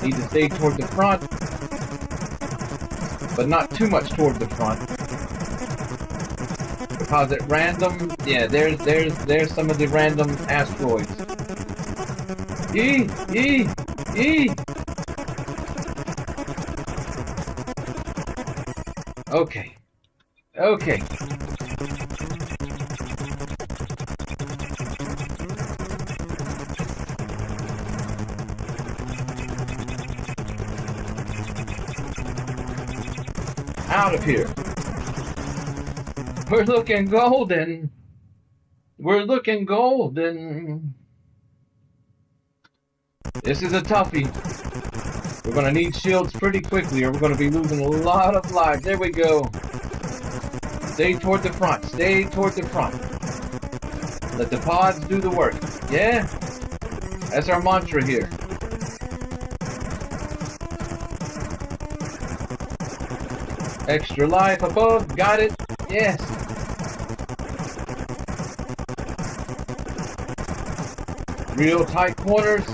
Need to stay toward the front, but not too much toward the front. Because at random, yeah, there's some of the random asteroids. Eee! Okay. Okay. Out of here. We're looking golden. We're looking golden. This is a toughie. We're going to need shields pretty quickly or we're going to be losing a lot of lives. There we go. Stay toward the front. Stay toward the front. Let the pods do the work. Yeah? That's our mantra here. Extra life above. Got it. Yes. Real tight corners.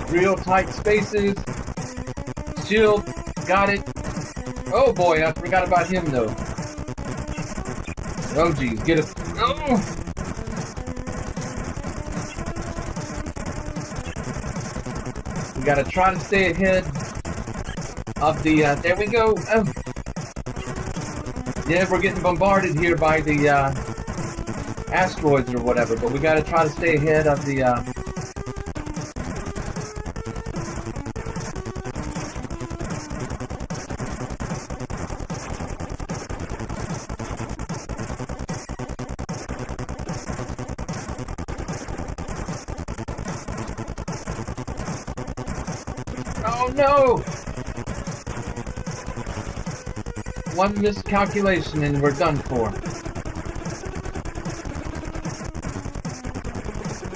Real tight spaces. Shield. Got it. Oh boy, I forgot about him though. Oh geez, get it. Oh! We gotta try to stay ahead of the, there we go. Oh. Yeah, we're getting bombarded here by the, asteroids or whatever, but we gotta try to stay ahead of the, Oh no! One miscalculation and we're done for.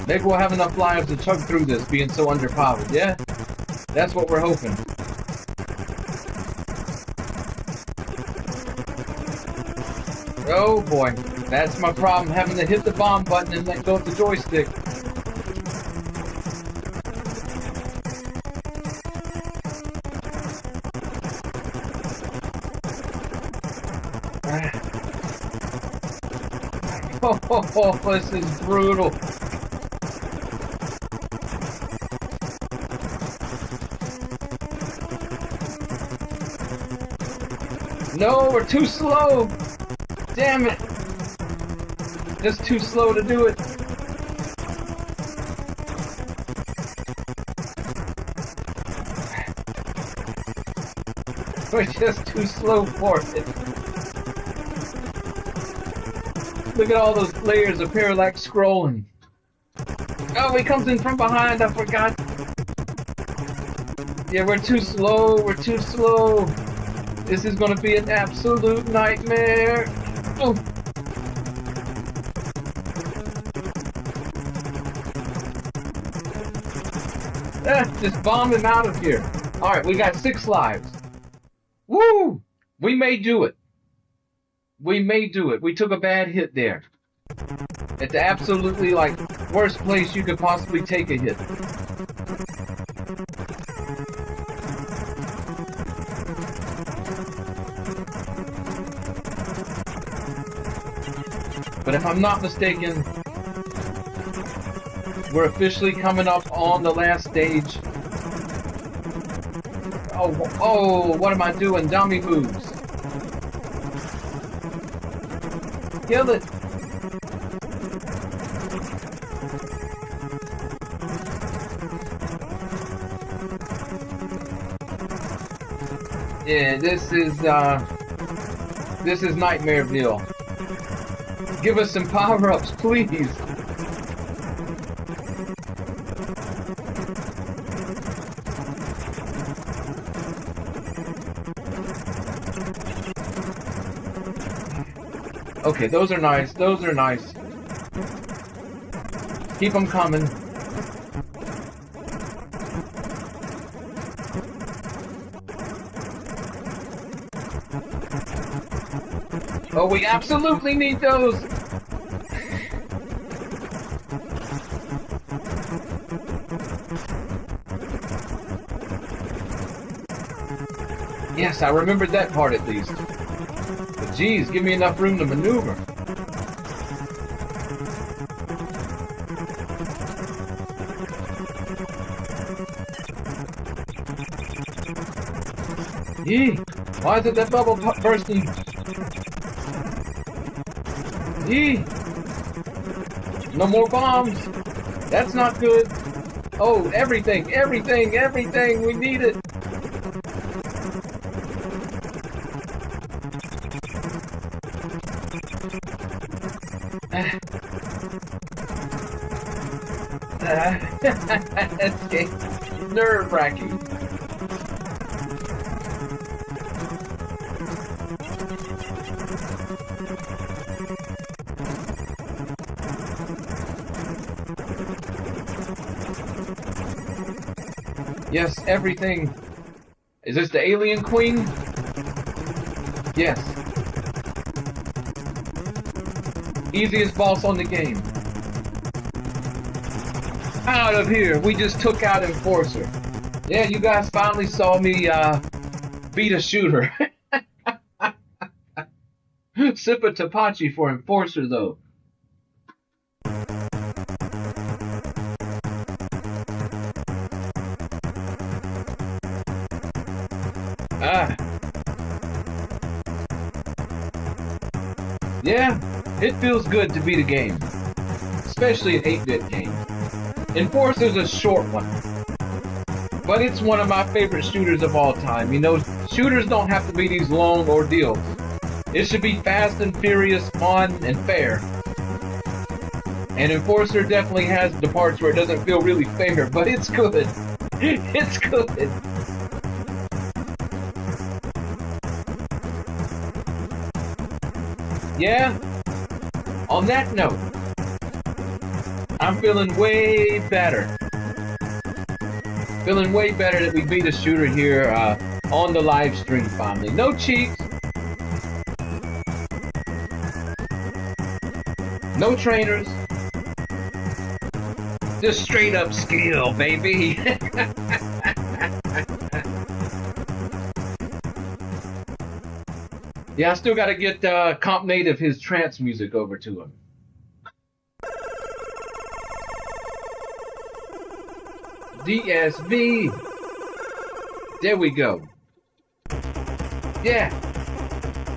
Maybe we'll have enough lives to chug through this being so underpowered, yeah? That's what we're hoping. Oh boy, that's my problem, having to hit the bomb button and let go of the joystick. Oh, this is brutal. No, we're too slow. Damn it. Just too slow to do it. We're just too slow for it. Look at all those layers of parallax scrolling. Oh, he comes in from behind, I forgot. Yeah, we're too slow, we're too slow. This is gonna be an absolute nightmare. Oh. Just bomb him out of here. Alright, we got 6 lives. Woo! We may do it. We may do it. We took a bad hit there. At the absolutely, like, worst place you could possibly take a hit. But if I'm not mistaken, we're officially coming up on the last stage. Oh, what am I doing? Dummy moves. Kill it. Yeah, this is Nightmareville. Give us some power-ups, please. Okay, those are nice. Those are nice. Keep them coming. Oh, we absolutely need those. Yes, I remembered that part at least. But geez, give me enough room to maneuver. Yee! Why is it that bubble bursting? Yee! No more bombs! That's not good! Oh, everything! We need it! It's nerve-wracking. Yes, everything. Is this the alien queen? Yes. Easiest boss on the game. Out of here! We just took out Enforcer. Yeah, you guys finally saw me beat a shooter. Sip of Tapachi for Enforcer, though. Yeah, it feels good to beat a game. Especially an 8-bit game. Enforcer's a short one. But it's one of my favorite shooters of all time. You know, shooters don't have to be these long ordeals. It should be fast and furious, fun, and fair. And Enforcer definitely has the parts where it doesn't feel really fair, but it's good. It's good. Yeah? On that note, I'm feeling way better. Feeling way better that we beat a shooter here on the live stream finally. No cheats. No trainers. Just straight up skill, baby. Yeah, I still got to get Comp Native his trance music over to him. DSV. There we go. Yeah.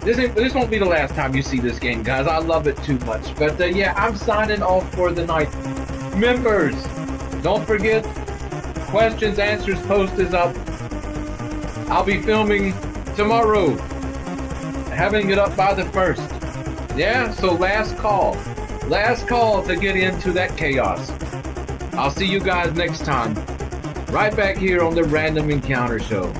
This won't be the last time you see this game, guys. I love it too much. But yeah, I'm signing off for the night. Members, don't forget, questions, answers post is up. I'll be filming tomorrow. Having it up by the 1st. Yeah, so last call. Last call to get into that chaos. I'll see you guys next time. Right back here on the Random Encounter Show.